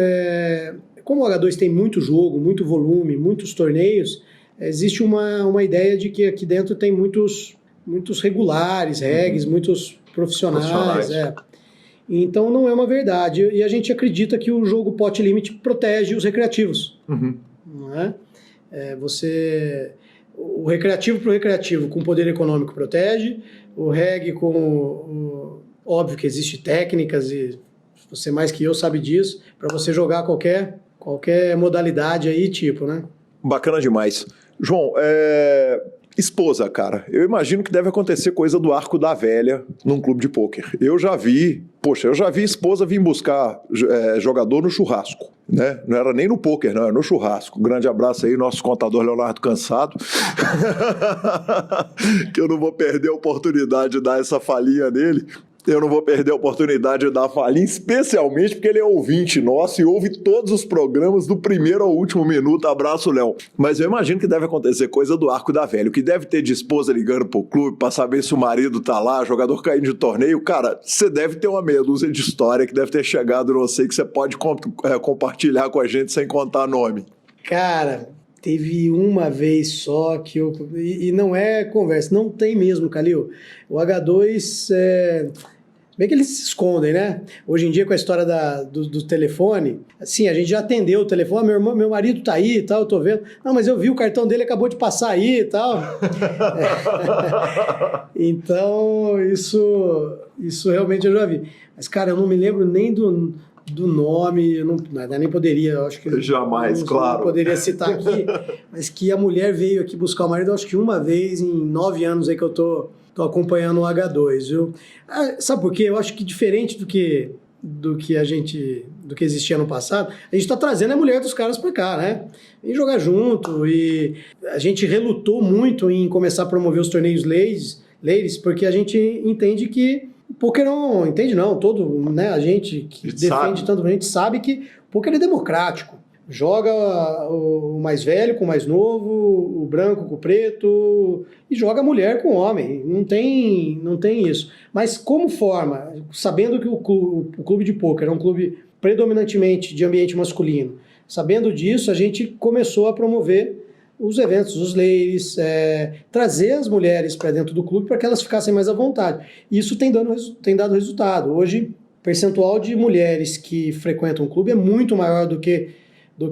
como o H2 tem muito jogo, muito volume, muitos torneios, existe uma ideia de que aqui dentro tem muitos regulares, regs, muitos profissionais. Então não é uma verdade. E a gente acredita que o jogo pot limit protege os recreativos. Uhum. Não é? O recreativo para o recreativo com poder econômico protege, o reg óbvio que existe técnicas e você mais que eu sabe disso, para você jogar qualquer modalidade aí, tipo, né? Bacana demais. João, esposa, cara, eu imagino que deve acontecer coisa do arco da velha num clube de pôquer. Eu já vi esposa vir buscar jogador no churrasco, né? Não era nem no pôquer, não, era no churrasco. Grande abraço aí, nosso contador Leonardo Cansado. Que eu não vou perder a oportunidade de dar essa falinha nele. Eu não vou perder a oportunidade de dar a falinha, especialmente porque ele é ouvinte nosso e ouve todos os programas do primeiro ao último minuto. Abraço, Léo. Mas eu imagino que deve acontecer coisa do arco da velha. O que deve ter de esposa ligando pro clube pra saber se o marido tá lá, jogador caindo de torneio. Cara, você deve ter uma meia dúzia de história que deve ter chegado no você que você pode compartilhar com a gente sem contar nome. Cara, teve uma vez só que e não é conversa, não tem mesmo, Calil. O H2 bem que eles se escondem, né? Hoje em dia, com a história do telefone, assim, a gente já atendeu o telefone, meu marido tá aí e tal, eu tô vendo. Não, mas eu vi o cartão dele, acabou de passar aí e tal. Então, isso realmente eu já vi. Mas, cara, eu não me lembro nem do nome, eu nem poderia, eu acho que... Jamais, claro. Não poderia citar aqui, mas que a mulher veio aqui buscar o marido, acho que uma vez em 9 anos aí que eu tô acompanhando o H2, viu? Sabe por quê? Eu acho que diferente do que existia no passado, a gente tá trazendo a mulher dos caras pra cá, né? E jogar junto, e a gente relutou muito em começar a promover os torneios ladies, porque a gente entende que o pôquer não... Entende não, né? A gente que defende tanto, a gente sabe que o pôquer é democrático. Joga o mais velho com o mais novo, o branco com o preto, e joga a mulher com o homem. Não tem isso. Mas como forma, sabendo que o clube de pôquer é um clube predominantemente de ambiente masculino, sabendo disso, a gente começou a promover os eventos, os ladies, trazer as mulheres para dentro do clube para que elas ficassem mais à vontade. Isso tem dado resultado. Hoje, o percentual de mulheres que frequentam o clube é muito maior do que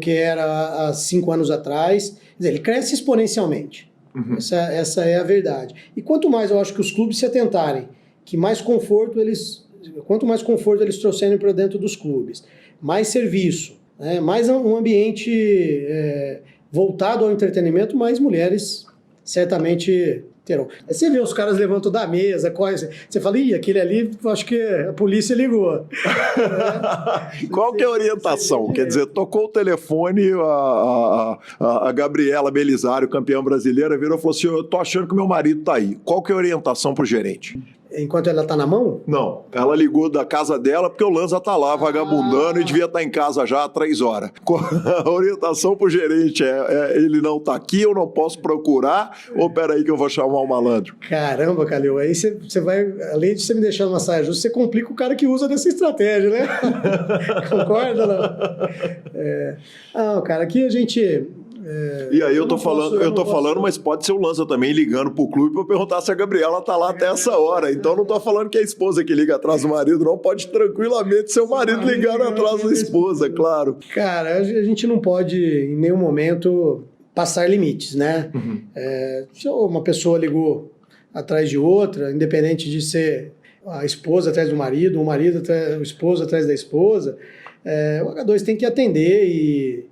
era há 5 anos atrás. Quer dizer, ele cresce exponencialmente. Uhum. Essa é a verdade. E quanto mais eu acho que os clubes se atentarem, quanto mais conforto eles trouxerem para dentro dos clubes, mais serviço, né, mais um ambiente voltado ao entretenimento, mais mulheres certamente Terão. Aí você vê os caras levantam da mesa, você fala, ih, aquele ali, acho que a polícia ligou. Qual que é a orientação? Quer dizer, tocou o telefone, a Gabriela Belisário, campeã brasileira, virou e falou assim, eu tô achando que meu marido tá aí. Qual que é a orientação pro gerente? Enquanto ela tá na mão? Não, ela ligou da casa dela porque o Lanza tá lá vagabundando e devia estar em casa já há 3 horas. A orientação pro gerente ele não tá aqui, eu não posso procurar, ou peraí que eu vou chamar o malandro? Caramba, Calil, aí você vai, além de você me deixar numa saia justa, você complica o cara que usa dessa estratégia, né? Concorda, não? Não, cara, aqui a gente... E aí eu tô falando, mas pode ser o Lanza também ligando pro clube pra perguntar se a Gabriela tá lá até essa hora. Então não tô falando que é a esposa que liga atrás do marido, não. Pode tranquilamente ser o marido ligando atrás da esposa, claro. Cara, a gente não pode em nenhum momento passar limites, né? Uhum. Se uma pessoa ligou atrás de outra, independente de ser a esposa atrás do marido, o esposo atrás da esposa, o H2 tem que atender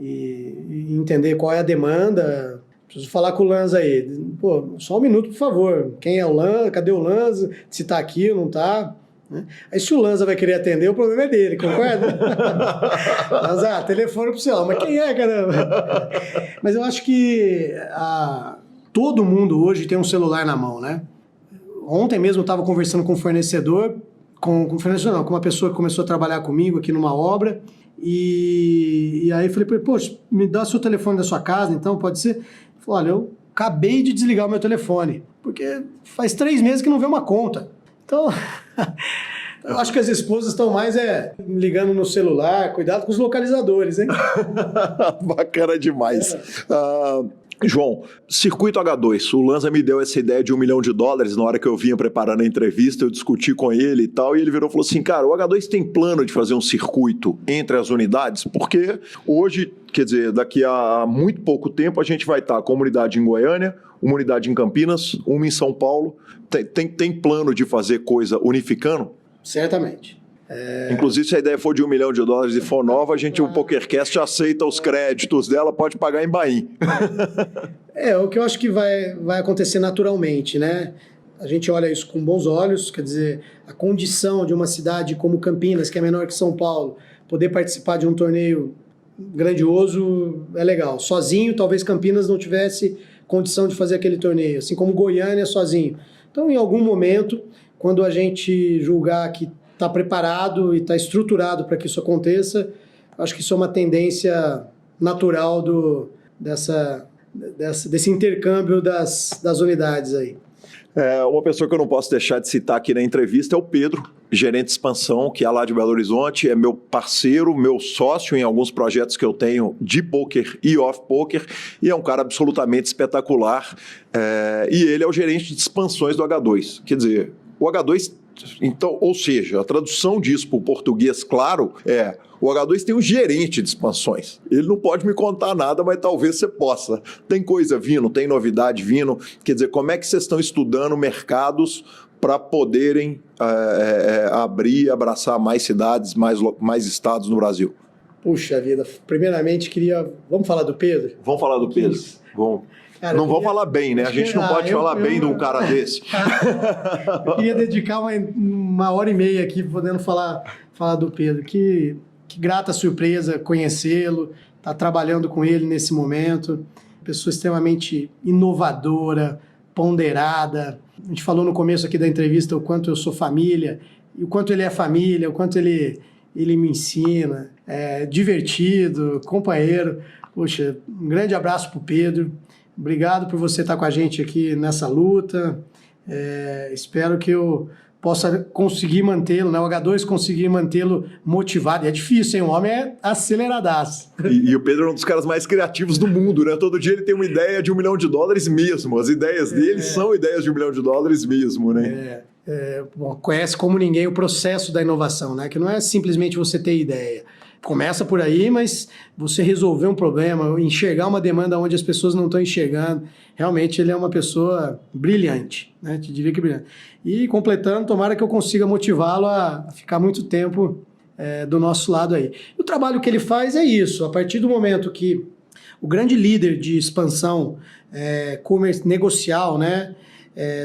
e entender qual é a demanda. Preciso falar com o Lanza aí. Pô, só um minuto, por favor. Quem é o Lanza? Cadê o Lanza? Se tá aqui ou não tá? Aí se o Lanza vai querer atender, o problema é dele, concorda? Lanza, telefone pro celular. Mas quem é, caramba? Mas eu acho que todo mundo hoje tem um celular na mão, né? Ontem mesmo eu estava conversando com um fornecedor, com uma pessoa que começou a trabalhar comigo aqui numa obra. E aí eu falei, poxa, me dá seu telefone da sua casa, então pode ser? Ele falou, olha, eu acabei de desligar o meu telefone, porque faz 3 meses que não vê uma conta. Então, eu acho que as esposas estão mais ligando no celular, cuidado com os localizadores, hein? Bacana demais. João, circuito H2, o Lanza me deu essa ideia de $1 milhão na hora que eu vinha preparando a entrevista, eu discuti com ele e tal, e ele virou e falou assim, cara, o H2 tem plano de fazer um circuito entre as unidades? Porque hoje, quer dizer, daqui a muito pouco tempo a gente vai estar com uma unidade em Goiânia, uma unidade em Campinas, uma em São Paulo. Tem plano de fazer coisa unificando? Certamente. Inclusive, se a ideia for de $1 milhão e for nova, o PokerCast aceita os créditos dela, pode pagar em Bahia. O que eu acho que vai acontecer naturalmente, né? A gente olha isso com bons olhos, quer dizer, a condição de uma cidade como Campinas, que é menor que São Paulo, poder participar de um torneio grandioso é legal. Sozinho, talvez Campinas não tivesse condição de fazer aquele torneio, assim como Goiânia sozinho. Então, em algum momento, quando a gente julgar que está preparado e está estruturado para que isso aconteça, acho que isso é uma tendência natural desse intercâmbio das unidades aí. Uma pessoa que eu não posso deixar de citar aqui na entrevista é o Pedro, gerente de expansão, que é lá de Belo Horizonte, é meu parceiro, meu sócio em alguns projetos que eu tenho de poker e off-poker, e é um cara absolutamente espetacular, e ele é o gerente de expansões do H2. Quer dizer, o H2... Então, ou seja, a tradução disso para o português, claro, o H2 tem um gerente de expansões. Ele não pode me contar nada, mas talvez você possa. Tem coisa vindo, tem novidade vindo. Quer dizer, como é que vocês estão estudando mercados para poderem abrir e abraçar mais cidades, mais estados no Brasil? Puxa vida, primeiramente Vamos falar do Pedro? Vamos falar do Pedro? Vamos. Cara, vamos falar bem, né? A gente não pode falar bem de um cara desse. Eu queria dedicar uma hora e meia aqui podendo falar do Pedro. Que grata surpresa conhecê-lo, estar trabalhando com ele nesse momento. Pessoa extremamente inovadora, ponderada. A gente falou no começo aqui da entrevista o quanto eu sou família, e o quanto ele é família, o quanto ele me ensina. Divertido, companheiro. Poxa, um grande abraço para o Pedro. Obrigado por você estar com a gente aqui nessa luta. Espero que eu possa conseguir mantê-lo, né? O H2 conseguir mantê-lo motivado. É difícil, hein? O homem é aceleradaço. E o Pedro é um dos caras mais criativos do mundo, né? Todo dia ele tem uma ideia de $1 milhão mesmo. As ideias dele são ideias de $1 milhão mesmo, né? Bom, conhece como ninguém o processo da inovação, né? Que não é simplesmente você ter ideia. Começa por aí, mas você resolver um problema, enxergar uma demanda onde as pessoas não estão enxergando, realmente ele é uma pessoa brilhante, né? Te diria que brilhante. E completando, tomara que eu consiga motivá-lo a ficar muito tempo do nosso lado aí. O trabalho que ele faz é isso, a partir do momento que O grande líder de expansão negocial, né,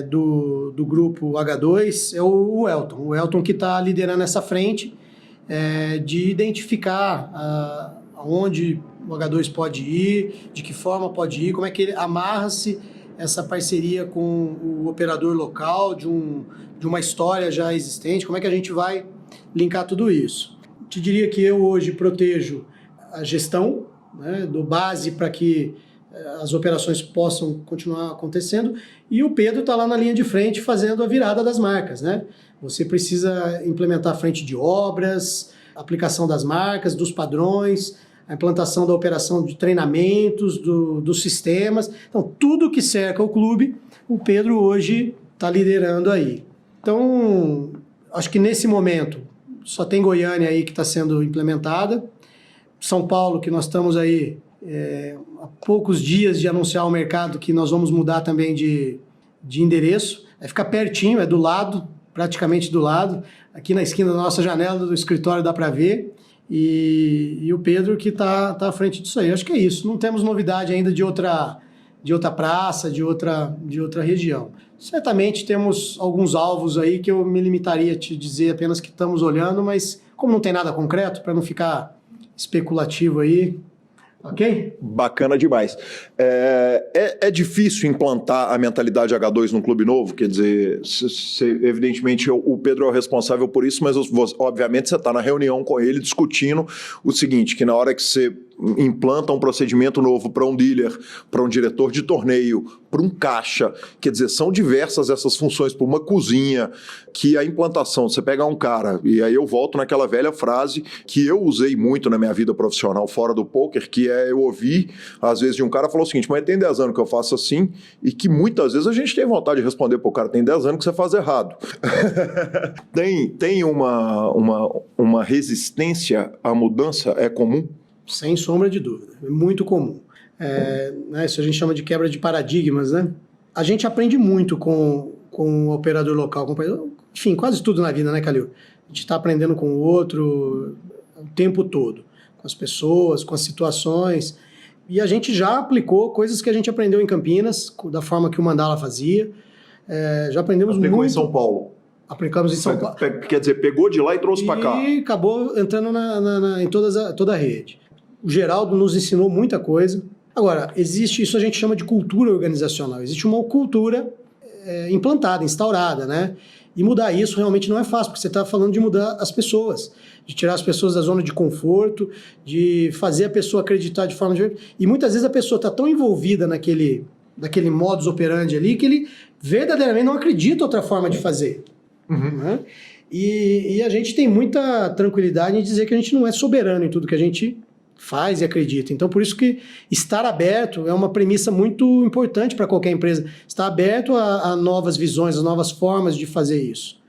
do grupo H2 é o Elton. O Elton que está liderando essa frente de identificar aonde o H2 pode ir, de que forma pode ir, como é que ele amarra-se essa parceria com o operador local, de uma história já existente, como é que a gente vai linkar tudo isso. Te diria que eu hoje protejo a gestão, né, do base para que as operações possam continuar acontecendo, e o Pedro está lá na linha de frente fazendo a virada das marcas, né? Você precisa implementar a frente de obras, aplicação das marcas, dos padrões, a implantação da operação de treinamentos, dos sistemas. Então, tudo que cerca o clube, o Pedro hoje está liderando aí. Então, acho que nesse momento só tem Goiânia aí que está sendo implementada. São Paulo, que nós estamos aí há poucos dias de anunciar ao mercado que nós vamos mudar também de endereço. Vai ficar pertinho, é do lado, praticamente do lado. Aqui na esquina da nossa janela do escritório dá para ver. E o Pedro que está à frente disso aí. Acho que é isso. Não temos novidade ainda de outra praça, de outra região. Certamente temos alguns alvos aí que eu me limitaria a te dizer apenas que estamos olhando, mas como não tem nada concreto, para não ficar especulativo aí, ok? Bacana demais. É difícil implantar a mentalidade H2 num clube novo? Quer dizer, evidentemente o Pedro é o responsável por isso, mas obviamente você está na reunião com ele discutindo o seguinte, que na hora que você implanta um procedimento novo para um dealer, para um diretor de torneio, para um caixa, quer dizer, são diversas essas funções, para uma cozinha, que a implantação, você pega um cara, e aí eu volto naquela velha frase que eu usei muito na minha vida profissional fora do poker, que eu ouvi, às vezes, de um cara falou o seguinte, mas tem 10 anos que eu faço assim, e que muitas vezes a gente tem vontade de responder pro cara, tem 10 anos que você faz errado. Tem uma resistência à mudança, é comum? Sem sombra de dúvida, é muito comum. Isso a gente chama de quebra de paradigmas, né? A gente aprende muito com o operador local, enfim, quase tudo na vida, né, Calil? A gente está aprendendo com o outro o tempo todo, com as pessoas, com as situações, e a gente já aplicou coisas que a gente aprendeu em Campinas, da forma que o Mandala fazia, já aprendemos muito... em São Paulo. Aplicamos em São Paulo. Quer dizer, pegou de lá e trouxe para cá. E acabou entrando em toda a rede. O Geraldo nos ensinou muita coisa. Agora, existe, isso a gente chama de cultura organizacional. Existe uma cultura implantada, instaurada, né? E mudar isso realmente não é fácil, porque você está falando de mudar as pessoas, de tirar as pessoas da zona de conforto, de fazer a pessoa acreditar de forma diferente. E muitas vezes a pessoa está tão envolvida naquele modus operandi ali que ele verdadeiramente não acredita outra forma de fazer. Né? E a gente tem muita tranquilidade em dizer que a gente não é soberano em tudo que a gente faz e acredita. Então, por isso que estar aberto é uma premissa muito importante para qualquer empresa. Estar aberto a novas visões, a novas formas de fazer isso.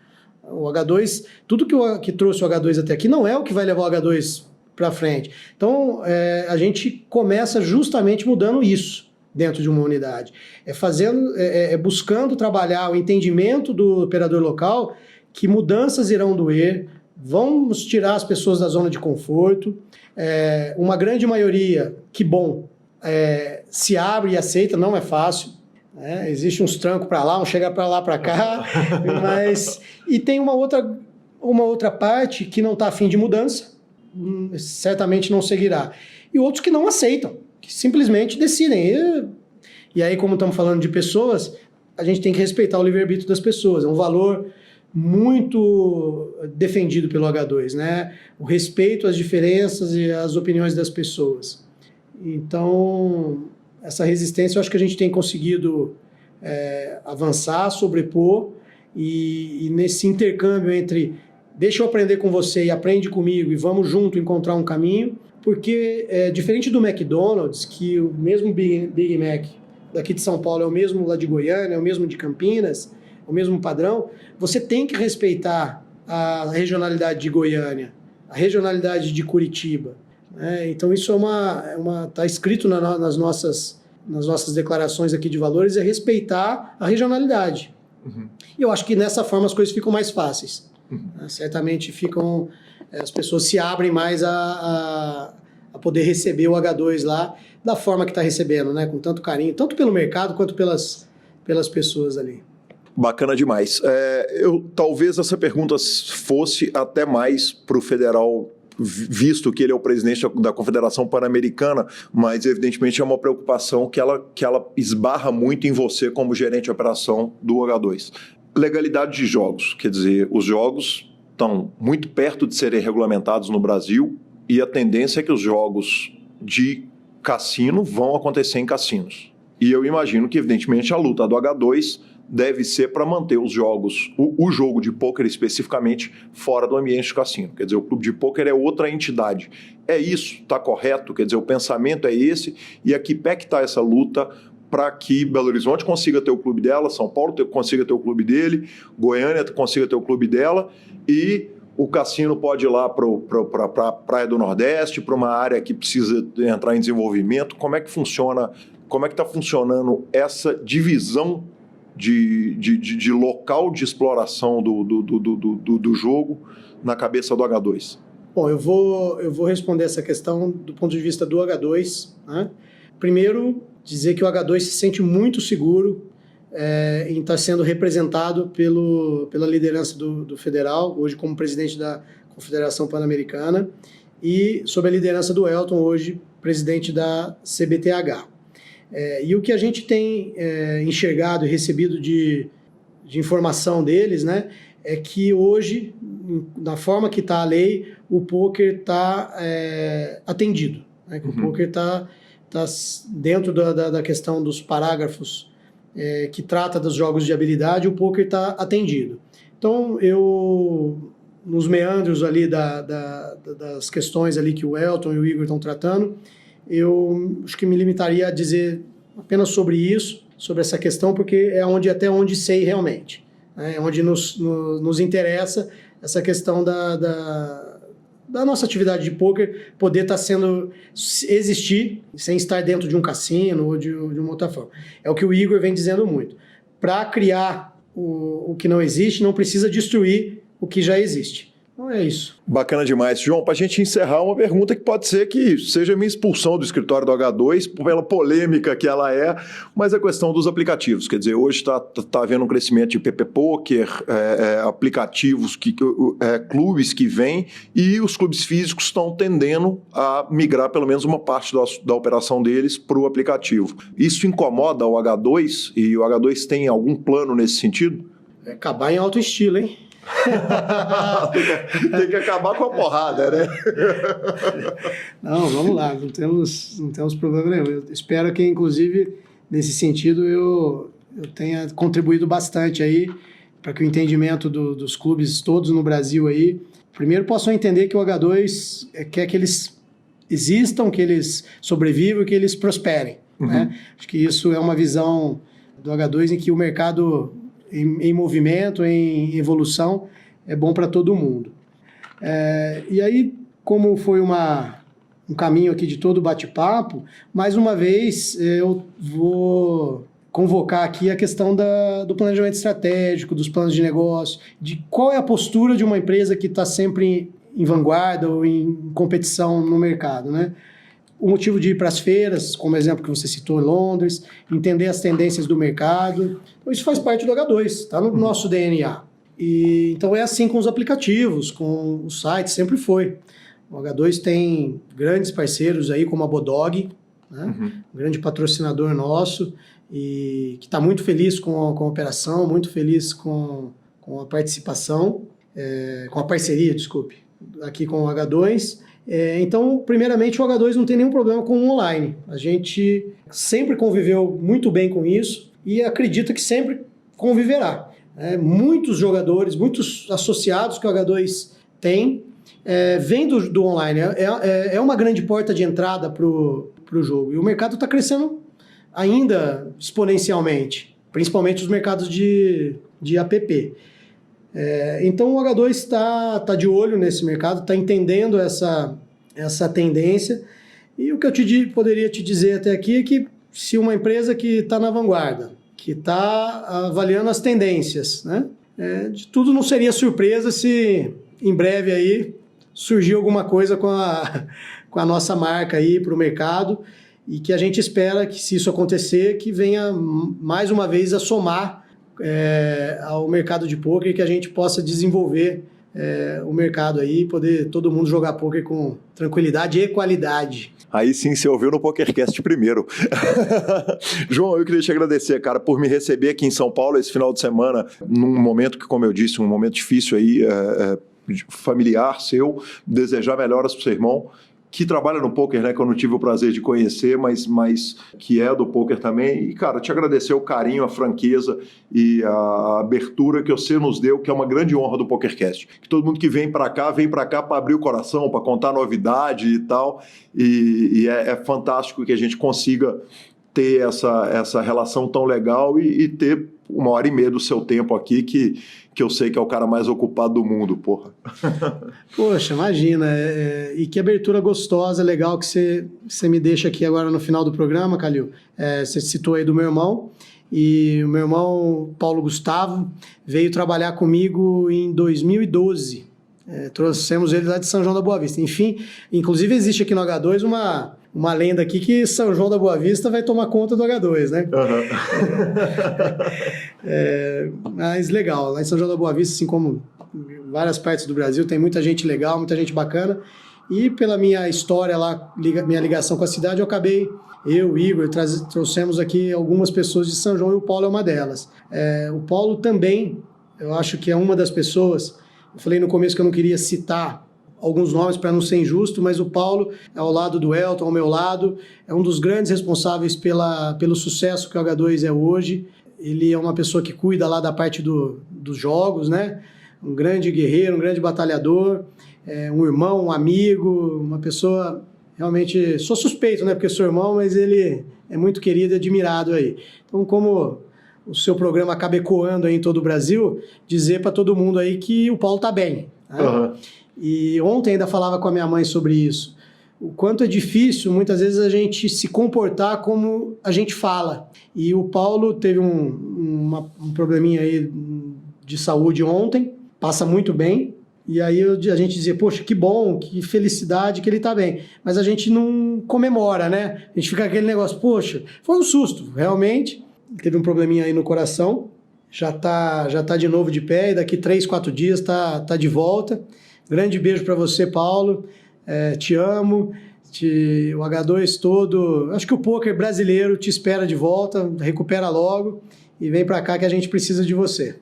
O H2, tudo que trouxe o H2 até aqui não é o que vai levar o H2 para frente. Então, a gente começa justamente mudando isso dentro de uma unidade. Buscando trabalhar o entendimento do operador local, que mudanças irão doer, vamos tirar as pessoas da zona de conforto. Uma grande maioria, que bom, se abre e aceita, não é fácil. Existe uns trancos para lá, chega para lá, para cá. E tem uma outra parte que não está afim de mudança, certamente não seguirá. E outros que não aceitam, que simplesmente decidem. E aí, como estamos falando de pessoas, a gente tem que respeitar o livre-arbítrio das pessoas. É um valor muito defendido pelo H2, né? O respeito às diferenças e às opiniões das pessoas. Então, essa resistência eu acho que a gente tem conseguido avançar, sobrepor, e nesse intercâmbio entre deixa eu aprender com você e aprende comigo e vamos junto encontrar um caminho, porque diferente do McDonald's, que o mesmo Big Mac daqui de São Paulo é o mesmo lá de Goiânia, é o mesmo de Campinas, o mesmo padrão, você tem que respeitar a regionalidade de Goiânia, a regionalidade de Curitiba. Né? Então isso tá escrito nas nossas declarações aqui de valores, é respeitar a regionalidade. Uhum. E eu acho que nessa forma as coisas ficam mais fáceis. Uhum. Certamente as pessoas se abrem mais a a poder receber o H2 lá da forma que está recebendo, né? Com tanto carinho, tanto pelo mercado quanto pelas pessoas ali. Bacana demais. Talvez essa pergunta fosse até mais para o federal, visto que ele é o presidente da Confederação Pan-Americana, mas evidentemente é uma preocupação que ela esbarra muito em você como gerente de operação do H2. Legalidade de jogos, quer dizer, os jogos estão muito perto de serem regulamentados no Brasil e a tendência é que os jogos de cassino vão acontecer em cassinos. E eu imagino que, evidentemente, a luta do H2 deve ser para manter os jogos, o jogo de pôquer especificamente, fora do ambiente de cassino. Quer dizer, o clube de pôquer é outra entidade. É isso, está correto? Quer dizer, o pensamento é esse, e a que pé que está essa luta para que Belo Horizonte consiga ter o clube dela, São Paulo consiga ter o clube dele, Goiânia consiga ter o clube dela, e o cassino pode ir lá para a Praia do Nordeste, para uma área que precisa entrar em desenvolvimento. Como é que funciona, como é que está funcionando essa divisão de local de exploração do jogo na cabeça do H2? Bom, eu vou responder essa questão do ponto de vista do H2, né? Primeiro, dizer que o H2 se sente muito seguro em estar sendo representado pela liderança do federal, hoje como presidente da Confederação Pan-Americana, e sob a liderança do Elton, hoje presidente da CBTH. E o que a gente tem enxergado e recebido de informação deles, né, é que hoje, da forma que está a lei, o pôquer está atendido. Né, que o pôquer está dentro da questão dos parágrafos que trata dos jogos de habilidade, o pôquer está atendido. Então, nos meandros ali das questões ali que o Elton e o Igor estão tratando, eu acho que me limitaria a dizer apenas sobre isso, sobre essa questão, porque é até onde sei realmente. Né? É onde nos interessa essa questão da nossa atividade de pôquer poder existir sem estar dentro de um cassino ou de uma outra forma. É o que o Igor vem dizendo muito. Para criar o que não existe, não precisa destruir o que já existe. Então é isso. Bacana demais. João, para a gente encerrar, uma pergunta que pode ser que seja a minha expulsão do escritório do H2, pela polêmica que ela é, mas a questão dos aplicativos. Quer dizer, hoje está havendo um crescimento de PP Poker, aplicativos, clubes que vêm, e os clubes físicos estão tendendo a migrar pelo menos uma parte da operação deles para o aplicativo. Isso incomoda o H2 e o H2 tem algum plano nesse sentido? Acabar em alto estilo, hein? Tem que acabar com a porrada, né? Não, vamos lá, não temos problema nenhum. Eu espero que, inclusive, nesse sentido, eu tenha contribuído bastante aí para que o entendimento dos clubes todos no Brasil aí, primeiro possam entender que o H2 quer que eles existam, que eles sobrevivam, que eles prosperem. Uhum. Né? Acho que isso é uma visão do H2 em que o mercado em movimento, em evolução, é bom para todo mundo. E aí, como foi um caminho aqui de todo bate-papo, mais uma vez eu vou convocar aqui a questão do planejamento estratégico, dos planos de negócio, de qual é a postura de uma empresa que está sempre em vanguarda ou em competição no mercado, né? O motivo de ir para as feiras, como exemplo que você citou em Londres, entender as tendências do mercado. Então, isso faz parte do H2, está no nosso DNA. Então é assim com os aplicativos, com os sites, sempre foi. O H2 tem grandes parceiros aí, como a Bodog, né? Um grande patrocinador nosso, e que está muito feliz com a operação, muito feliz com a participação, com a parceria, aqui com o H2. Então, primeiramente, o H2 não tem nenhum problema com o online. A gente sempre conviveu muito bem com isso e acredita que sempre conviverá. Muitos jogadores, muitos associados que o H2 tem, vêm do online. É uma grande porta de entrada para o jogo. E o mercado está crescendo ainda exponencialmente, principalmente os mercados de app. Então o H2 está de olho nesse mercado, está entendendo essa tendência, e o que eu poderia te dizer até aqui é que se uma empresa que está na vanguarda, que está avaliando as tendências, né, de tudo não seria surpresa se em breve aí surgir alguma coisa com a nossa marca aí para o mercado e que a gente espera que, se isso acontecer, que venha mais uma vez a somar ao mercado de pôquer, que a gente possa desenvolver o mercado aí, poder todo mundo jogar pôquer com tranquilidade e qualidade. Aí sim, você ouviu no PokerCast primeiro. João, eu queria te agradecer, cara, por me receber aqui em São Paulo esse final de semana, num momento que, como eu disse, um momento difícil aí, familiar seu, desejar melhoras pro seu irmão, que trabalha no poker, né, que eu não tive o prazer de conhecer, mas que é do poker também. E, cara, te agradecer o carinho, a franqueza e a abertura que você nos deu, que é uma grande honra do PokerCast. Que todo mundo que vem para cá para abrir o coração, para contar novidade e tal. E é fantástico que a gente consiga ter essa relação tão legal e ter 1h30 do seu tempo aqui, que eu sei que é o cara mais ocupado do mundo, porra. Poxa, imagina. E que abertura gostosa, legal que você me deixa aqui agora no final do programa, Calil. Você citou aí do meu irmão, e o meu irmão, Paulo Gustavo, veio trabalhar comigo em 2012. Trouxemos ele lá de São João da Boa Vista. Enfim, inclusive existe aqui no H2 uma lenda aqui que São João da Boa Vista vai tomar conta do H2, né? Uhum. Mas legal, lá em São João da Boa Vista, assim como em várias partes do Brasil, tem muita gente legal, muita gente bacana. E pela minha história lá, minha ligação com a cidade, eu, Igor, trouxemos aqui algumas pessoas de São João, e o Paulo é uma delas. O Paulo também, eu acho que é uma das pessoas. Eu falei no começo que eu não queria citar alguns nomes para não ser injusto, mas o Paulo, ao lado do Elton, ao meu lado, é um dos grandes responsáveis pelo sucesso que o H2 é hoje. Ele é uma pessoa que cuida lá da parte dos jogos, né? Um grande guerreiro, um grande batalhador, um irmão, um amigo, uma pessoa realmente... Sou suspeito, né? Porque sou irmão, mas ele é muito querido e admirado aí. Então, como o seu programa acaba ecoando aí em todo o Brasil, dizer para todo mundo aí que o Paulo tá bem, né? Uhum. E ontem ainda falava com a minha mãe sobre isso. O quanto é difícil, muitas vezes, a gente se comportar como a gente fala. E o Paulo teve um probleminha aí de saúde ontem, passa muito bem. E aí a gente dizia, poxa, que bom, que felicidade que ele tá bem. Mas a gente não comemora, né? A gente fica aquele negócio, poxa, foi um susto, realmente. Teve um probleminha aí no coração, já tá de novo de pé, e daqui 3, 4 dias tá de volta. Grande beijo para você, Paulo. Te amo. O H2 todo... Acho que o poker brasileiro te espera de volta. Recupera logo e vem para cá que a gente precisa de você.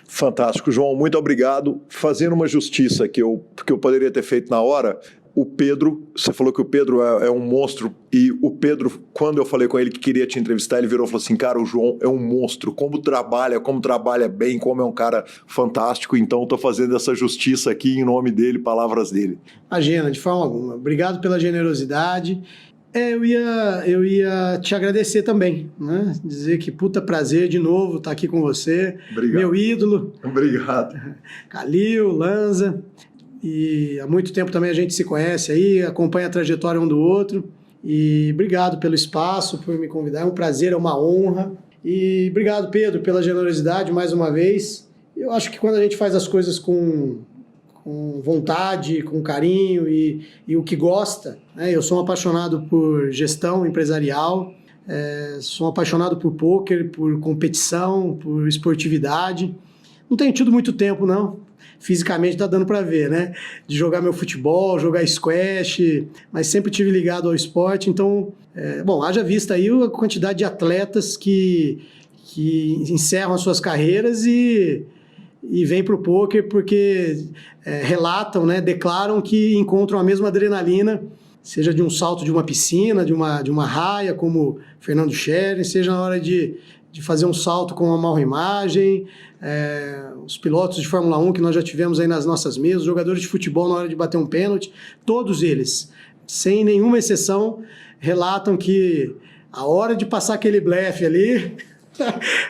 Fantástico, João. Muito obrigado. Fazendo uma justiça que eu poderia ter feito na hora... O Pedro, você falou que o Pedro é um monstro, e o Pedro, quando eu falei com ele que queria te entrevistar, ele virou e falou assim, cara, o João é um monstro, como trabalha bem, como é um cara fantástico, então estou fazendo essa justiça aqui em nome dele, palavras dele. Imagina, de forma alguma. Obrigado pela generosidade. Eu ia te agradecer também, né? Dizer que puta prazer de novo estar aqui com você. Obrigado. Meu ídolo. Obrigado. Calil, Lanza. E há muito tempo também a gente se conhece aí, acompanha a trajetória um do outro. E obrigado pelo espaço, por me convidar. É um prazer, é uma honra. E obrigado, Pedro, pela generosidade mais uma vez. Eu acho que quando a gente faz as coisas com vontade, com carinho e o que gosta, né? Eu sou um apaixonado por gestão empresarial, sou um apaixonado por pôquer, por competição, por esportividade. Não tenho tido muito tempo, não. Fisicamente tá dando para ver, né? De jogar meu futebol, jogar squash, mas sempre tive ligado ao esporte. Então, haja vista aí a quantidade de atletas que encerram as suas carreiras e vêm pro poker porque relatam, né? Declaram que encontram a mesma adrenalina, seja de um salto de uma piscina, de uma raia, como Fernando Scherer, seja na hora de fazer um salto com uma mal imagem, os pilotos de Fórmula 1 que nós já tivemos aí nas nossas mesas, jogadores de futebol na hora de bater um pênalti, todos eles, sem nenhuma exceção, relatam que a hora de passar aquele blefe ali,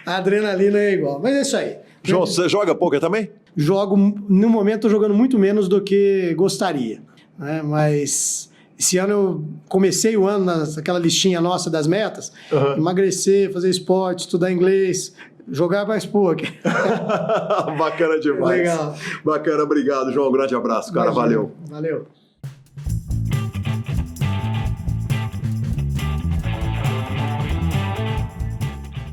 a adrenalina é igual. Mas é isso aí. João, você joga poker também? Jogo, no momento estou jogando muito menos do que gostaria, né? Mas... Esse ano eu comecei o ano naquela listinha nossa das metas, emagrecer, fazer esporte, estudar inglês, jogar mais poker. Bacana demais. Legal. Bacana, obrigado, João. Um grande abraço, cara. Imagina. Valeu. Valeu.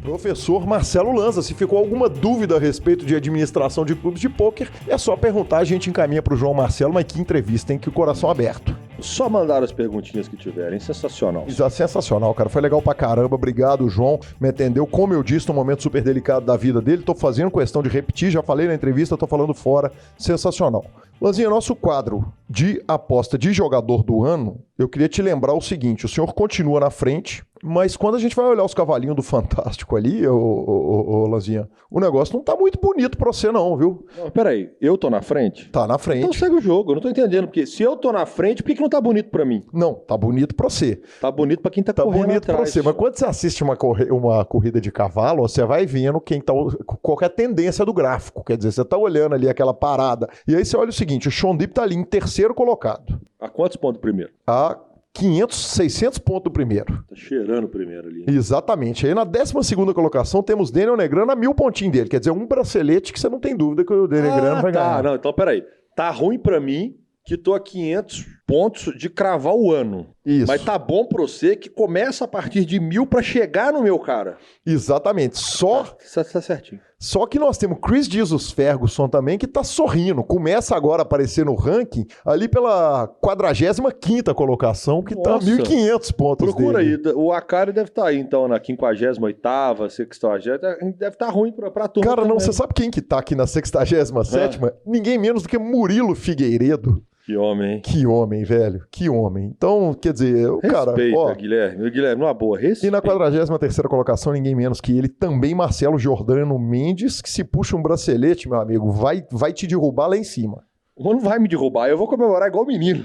Professor Marcelo Lanza, se ficou alguma dúvida a respeito de administração de clubes de pôquer, é só perguntar, a gente encaminha pro João Marcelo, mas que entrevista, hein? Que coração aberto. Só mandaram as perguntinhas que tiverem, sensacional. Sensacional, cara, foi legal pra caramba, obrigado, João, me atendeu, como eu disse, num momento super delicado da vida dele, tô fazendo questão de repetir, já falei na entrevista, tô falando fora, sensacional. Lanzinha, nosso quadro de aposta de jogador do ano, eu queria te lembrar o seguinte, o senhor continua na frente, mas quando a gente vai olhar os cavalinhos do Fantástico ali, ô Lanzinha, o negócio não tá muito bonito pra você não, viu? Não, peraí, eu tô na frente? Tá na frente. Então segue o jogo, eu não tô entendendo, porque se eu tô na frente, por que não tá bonito pra mim? Não, tá bonito pra você. Tá bonito pra quem tá correndo bonito atrás. Pra você, mas quando você assiste uma corrida de cavalo, você vai vendo qual que é a tendência do gráfico, quer dizer, você tá olhando ali aquela parada, e aí você olha o seguinte, o Sean Deep tá ali em terceiro colocado. A quantos pontos do primeiro? A 600 pontos do primeiro. Tá cheirando o primeiro ali. Exatamente. Aí na 12ª colocação temos Daniel Negreanu a 1000 pontinhos dele. Quer dizer, um bracelete que você não tem dúvida que o Daniel Negreanu vai ganhar. Não, então peraí. Tá ruim pra mim que tô a 500 pontos de cravar o ano. Isso. Mas tá bom pra você que começa a partir de 1000 pra chegar no meu cara. Exatamente. Tá certinho. Só que nós temos Chris Jesus Ferguson também, que tá sorrindo. Começa agora a aparecer no ranking ali pela 45ª colocação, que tá 1.500 pontos Procura dele. aí. O Akari deve estar aí, então, na 58ª, 60ª. Deve estar ruim pra turma. Cara, também. não, você sabe quem que tá aqui na 67ª? Ninguém menos do que Murilo Figueiredo. Que homem, hein? Que homem, velho. Que homem. Então, quer dizer, o cara... Respeita, Guilherme. Guilherme, numa boa, respeita. E na 43ª colocação, ninguém menos que ele, também Marcelo Jordano Mendes, que se puxa um bracelete, meu amigo, vai te derrubar lá em cima. Não vai me derrubar, eu vou comemorar igual menino.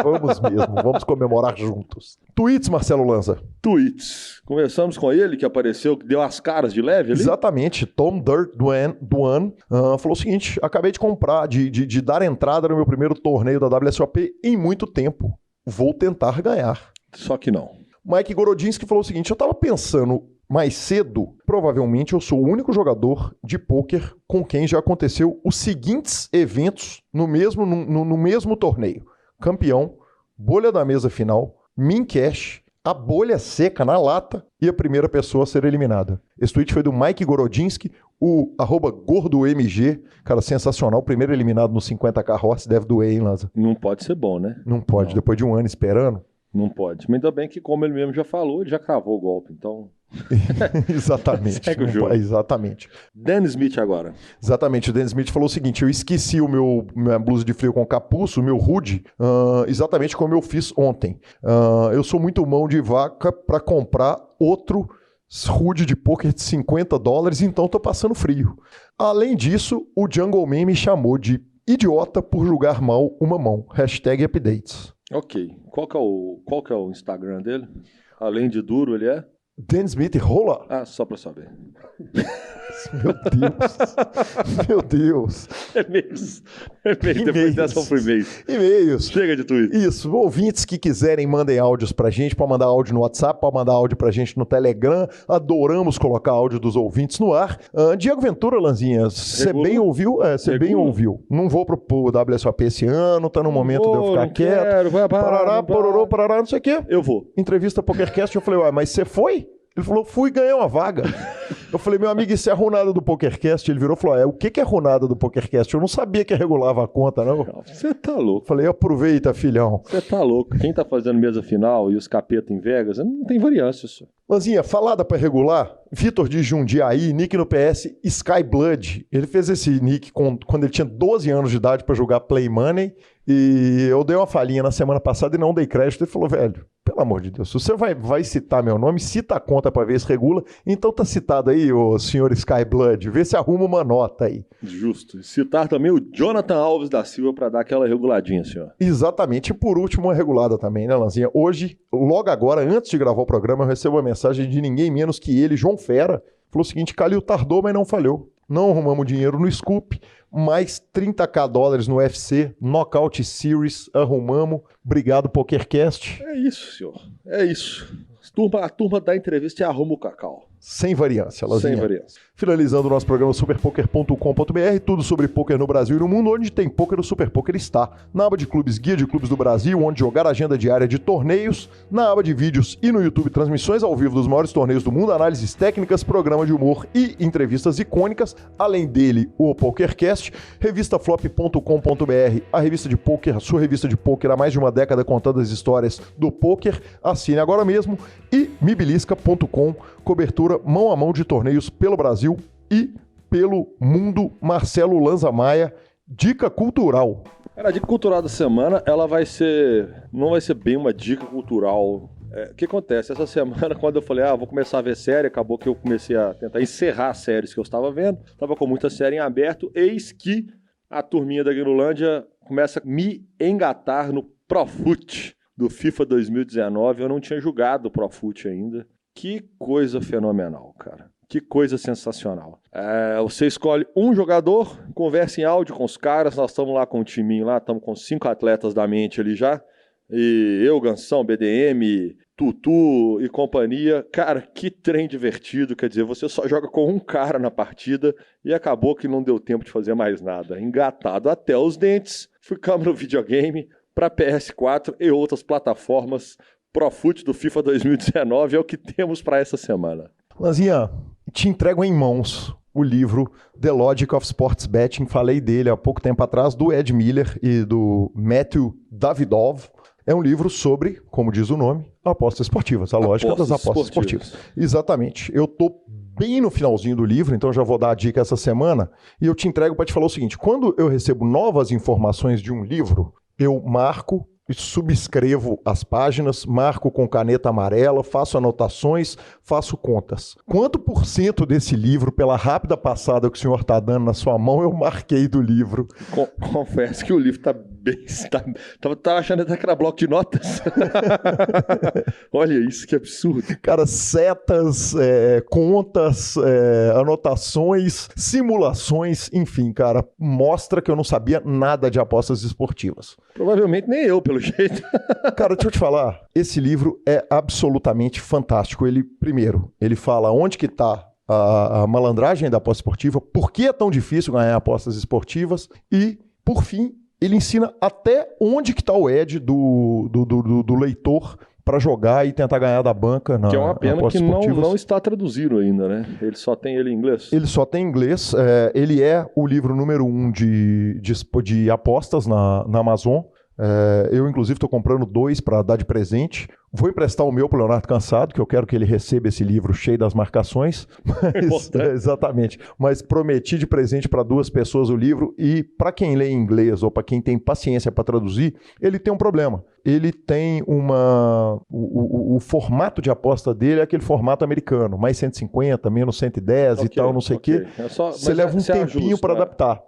Vamos mesmo, vamos comemorar juntos. Tweets, Marcelo Lanza. Tweets. Começamos com ele, que apareceu, que deu as caras de leve ali. Exatamente. Tom Dirt Duan falou o seguinte, acabei de comprar, de dar entrada no meu primeiro torneio da WSOP em muito tempo. Vou tentar ganhar. Só que não. Mike Gorodinski falou o seguinte, eu tava pensando mais cedo, provavelmente eu sou o único jogador de pôquer com quem já aconteceu os seguintes eventos no mesmo torneio. Campeão, bolha da mesa final, min cash, a bolha seca na lata e a primeira pessoa a ser eliminada. Esse tweet foi do Mike Gorodinski, o @GordoMG, cara, sensacional, primeiro eliminado no 50K Horse, deve doer, hein, Lanza? Não pode ser bom, né? Não pode, não. Depois de um ano esperando. Não pode. Mas ainda bem que, como ele mesmo já falou, ele já cravou o golpe, então... Exatamente. Segue o jogo. Exatamente. Dan Smith agora. Exatamente. O Dan Smith falou o seguinte, eu esqueci minha blusa de frio com capuz, o meu hoodie, exatamente como eu fiz ontem. Eu sou muito mão de vaca para comprar outro hoodie de pôquer de $50, então tô passando frio. Além disso, o Jungle Man me chamou de idiota por julgar mal uma mão. #updates. Ok. Qual que é o Instagram dele? Além de duro, ele é? Dan Smith rola? Ah, só pra saber. Meu Deus. Meu Deus. E-mails. Depois dessa foi e-mails. Chega de tweet. Isso. Ouvintes que quiserem, mandem áudios pra gente. Pode mandar áudio no WhatsApp, pode mandar áudio pra gente no Telegram. Adoramos colocar áudio dos ouvintes no ar. Diego Ventura, Lanzinha, você bem ouviu? Você bem ouviu. Não vou pro WSOP esse ano, tá no momento de eu ficar quieto. Quero, vai parará, pororô, parará, não sei o quê. Eu vou. Entrevista PokerCast, eu falei, ué, mas você foi? Ele falou, fui ganhar uma vaga. Eu falei, meu amigo, isso é a runada do PokerCast? Ele virou e falou, o que é a runada do PokerCast? Eu não sabia que regulava a conta, não. Você tá louco. Falei, aproveita, filhão. Você tá louco. Quem tá fazendo mesa final e os capeta em Vegas, não tem variância isso. Lanzinha, falada pra regular, Vitor de Jundiaí, nick no PS, Skyblood. Ele fez esse nick quando ele tinha 12 anos de idade pra jogar Play Money. E eu dei uma falhinha na semana passada e não dei crédito. Ele falou, velho, pelo amor de Deus, se você vai citar meu nome, cita a conta pra ver se regula. Então tá citado aí, o senhor Skyblood. Vê se arruma uma nota aí. Justo. Citar também o Jonathan Alves da Silva pra dar aquela reguladinha, senhor. Exatamente. E por último, uma regulada também, né, Lanzinha? Hoje, logo agora, antes de gravar o programa, eu recebo uma mensagem de ninguém menos que ele, João Fera. Falou o seguinte, Calil tardou, mas não falhou. Não arrumamos dinheiro no Scoop, mais $30K no UFC, Knockout Series, arrumamos. Obrigado, PokerCast. É isso, senhor. É isso. A turma da entrevista e arruma o cacau. Sem variância, Lazinha. Sem variância. Finalizando o nosso programa superpoker.com.br, tudo sobre poker no Brasil e no mundo, onde tem poker, o Super Poker está. Na aba de clubes, guia de clubes do Brasil, onde jogar a agenda diária de torneios. Na aba de vídeos e no YouTube, transmissões ao vivo dos maiores torneios do mundo, análises técnicas, programa de humor e entrevistas icônicas. Além dele, o PokerCast, revistaflop.com.br, a revista de poker, a sua revista de poker há mais de uma década contando as histórias do poker. Assine agora mesmo. E mibilisca.com, cobertura mão a mão de torneios pelo Brasil e pelo mundo. Marcelo Lanza Maia, dica cultural. Cara, a dica cultural da semana, ela não vai ser bem uma dica cultural. O que acontece? Essa semana, quando eu falei, vou começar a ver série, acabou que eu comecei a tentar encerrar as séries que eu estava vendo. Estava com muita série em aberto, eis que a turminha da Grinolândia começa a me engatar no Profut do FIFA 2019. Eu não tinha jogado o Profut ainda. Que coisa fenomenal, cara. Que coisa sensacional. Você escolhe um jogador, conversa em áudio com os caras, nós estamos lá com um timinho lá, estamos com 5 atletas da mente ali já, e eu, Gansão, BDM, Tutu e companhia. Cara, que trem divertido, quer dizer, você só joga com um cara na partida e acabou que não deu tempo de fazer mais nada. Engatado até os dentes, ficamos no videogame para PS4 e outras plataformas. Profut do FIFA 2019 é o que temos para essa semana. Lanzinha, te entrego em mãos o livro The Logic of Sports Betting. Falei dele há pouco tempo atrás, do Ed Miller e do Matthew Davidov. É um livro sobre, como diz o nome, apostas esportivas, a lógica das apostas esportivas. Exatamente. Eu tô bem no finalzinho do livro, então já vou dar a dica essa semana, e eu te entrego para te falar o seguinte: quando eu recebo novas informações de um livro, eu marco e subscrevo as páginas, marco com caneta amarela, faço anotações, faço contas. Quanto por cento desse livro, pela rápida passada que o senhor está dando na sua mão, eu marquei do livro? Confesso que o livro está bem... Tava achando até que era bloco de notas. Olha isso, que absurdo. Cara, setas, contas, anotações, simulações, enfim, cara, mostra que eu não sabia nada de apostas esportivas. Provavelmente nem eu, pelo jeito. Cara, deixa eu te falar, esse livro é absolutamente fantástico. Primeiro, ele fala onde que está a malandragem da aposta esportiva, por que é tão difícil ganhar apostas esportivas e, por fim, ele ensina até onde que está o edge do leitor para jogar e tentar ganhar da banca na. Que é uma pena que não está traduzido ainda, né? Ele só tem ele em inglês. Ele só tem em inglês. Ele é o livro número 1 de apostas na Amazon. Eu, inclusive, estou comprando 2 para dar de presente. Vou emprestar o meu para o Leonardo Cansado, que eu quero que ele receba esse livro cheio das marcações. Exatamente. Mas prometi de presente para 2 pessoas o livro. E para quem lê em inglês ou para quem tem paciência para traduzir, ele tem um problema. Ele tem o formato de aposta dele é aquele formato americano, mais 150, menos 110 e tal, não sei o quê. Você leva um tempinho para adaptar.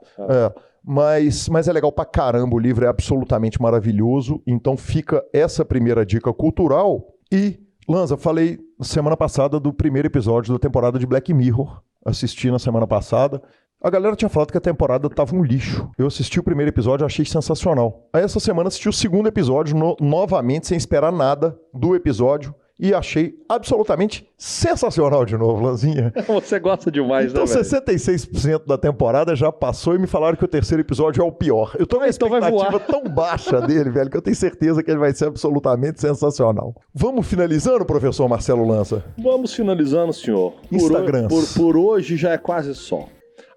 Mas é legal pra caramba, o livro é absolutamente maravilhoso, então fica essa primeira dica cultural. E, Lanza, falei semana passada do primeiro episódio da temporada de Black Mirror, assisti na semana passada. A galera tinha falado que a temporada tava um lixo. Eu assisti o primeiro episódio e achei sensacional. Aí essa semana assisti o segundo episódio, novamente, sem esperar nada do episódio. E achei absolutamente sensacional de novo, Lanzinha. Você gosta demais, então, né, velho? 66% da temporada já passou e me falaram que o terceiro episódio é o pior. Eu tô com uma expectativa tão baixa dele, velho, que eu tenho certeza que ele vai ser absolutamente sensacional. Vamos finalizando, professor Marcelo Lanza? Vamos finalizando, senhor. Instagrams. Por hoje já é quase só.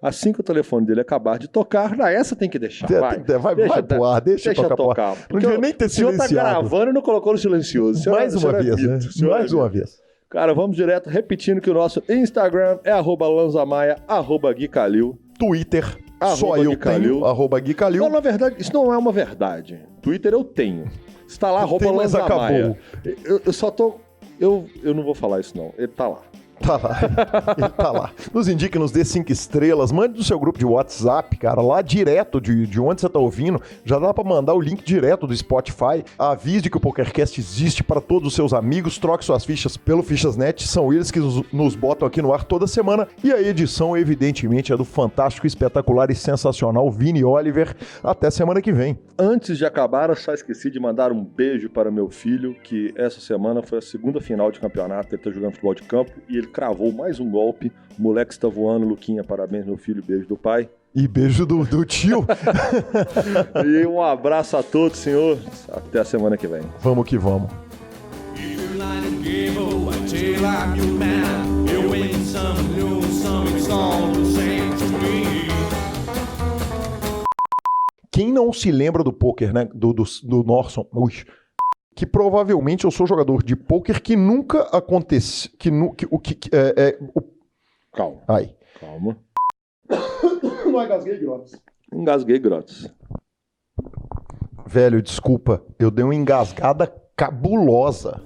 Assim que o telefone dele acabar de tocar, essa tem que deixar. Vai pro ar, deixa tocar. Não devia nem ter silenciado. O senhor tá gravando e não colocou no silencioso. Mais uma vez, né? Mais uma vez. Cara, vamos direto, repetindo que o nosso Instagram é @lanzamaia, @guicalil. Twitter, só eu tenho, @guicalil. Não, na verdade, isso não é uma verdade. Twitter eu tenho. Está lá, @lanzamaia. Eu só tô... Eu não vou falar isso, não. Ele tá lá. Tá lá, ele tá lá. Nos indique, nos dê 5 estrelas, mande no seu grupo de WhatsApp, cara, lá direto de onde você tá ouvindo, já dá pra mandar o link direto do Spotify, avise que o PokerCast existe para todos os seus amigos, troque suas fichas pelo Fichas.net, são eles que nos botam aqui no ar toda semana, e a edição, evidentemente, é do fantástico, espetacular e sensacional Vini Oliver. Até semana que vem. Antes de acabar, eu só esqueci de mandar um beijo para meu filho, que essa semana foi a segunda final de campeonato, ele tá jogando futebol de campo, e ele cravou mais um golpe. O moleque está voando, Luquinha. Parabéns, meu filho. Beijo do pai. E beijo do tio. E um abraço a todos, senhor. Até a semana que vem. Vamos que vamos. Quem não se lembra do poker, né? Do Norson, que provavelmente eu sou jogador de poker que nunca aconteceu. Calma. Ai. Calma. Não engasguei, Grotos. Engasguei, Grotos. Velho, desculpa. Eu dei uma engasgada cabulosa.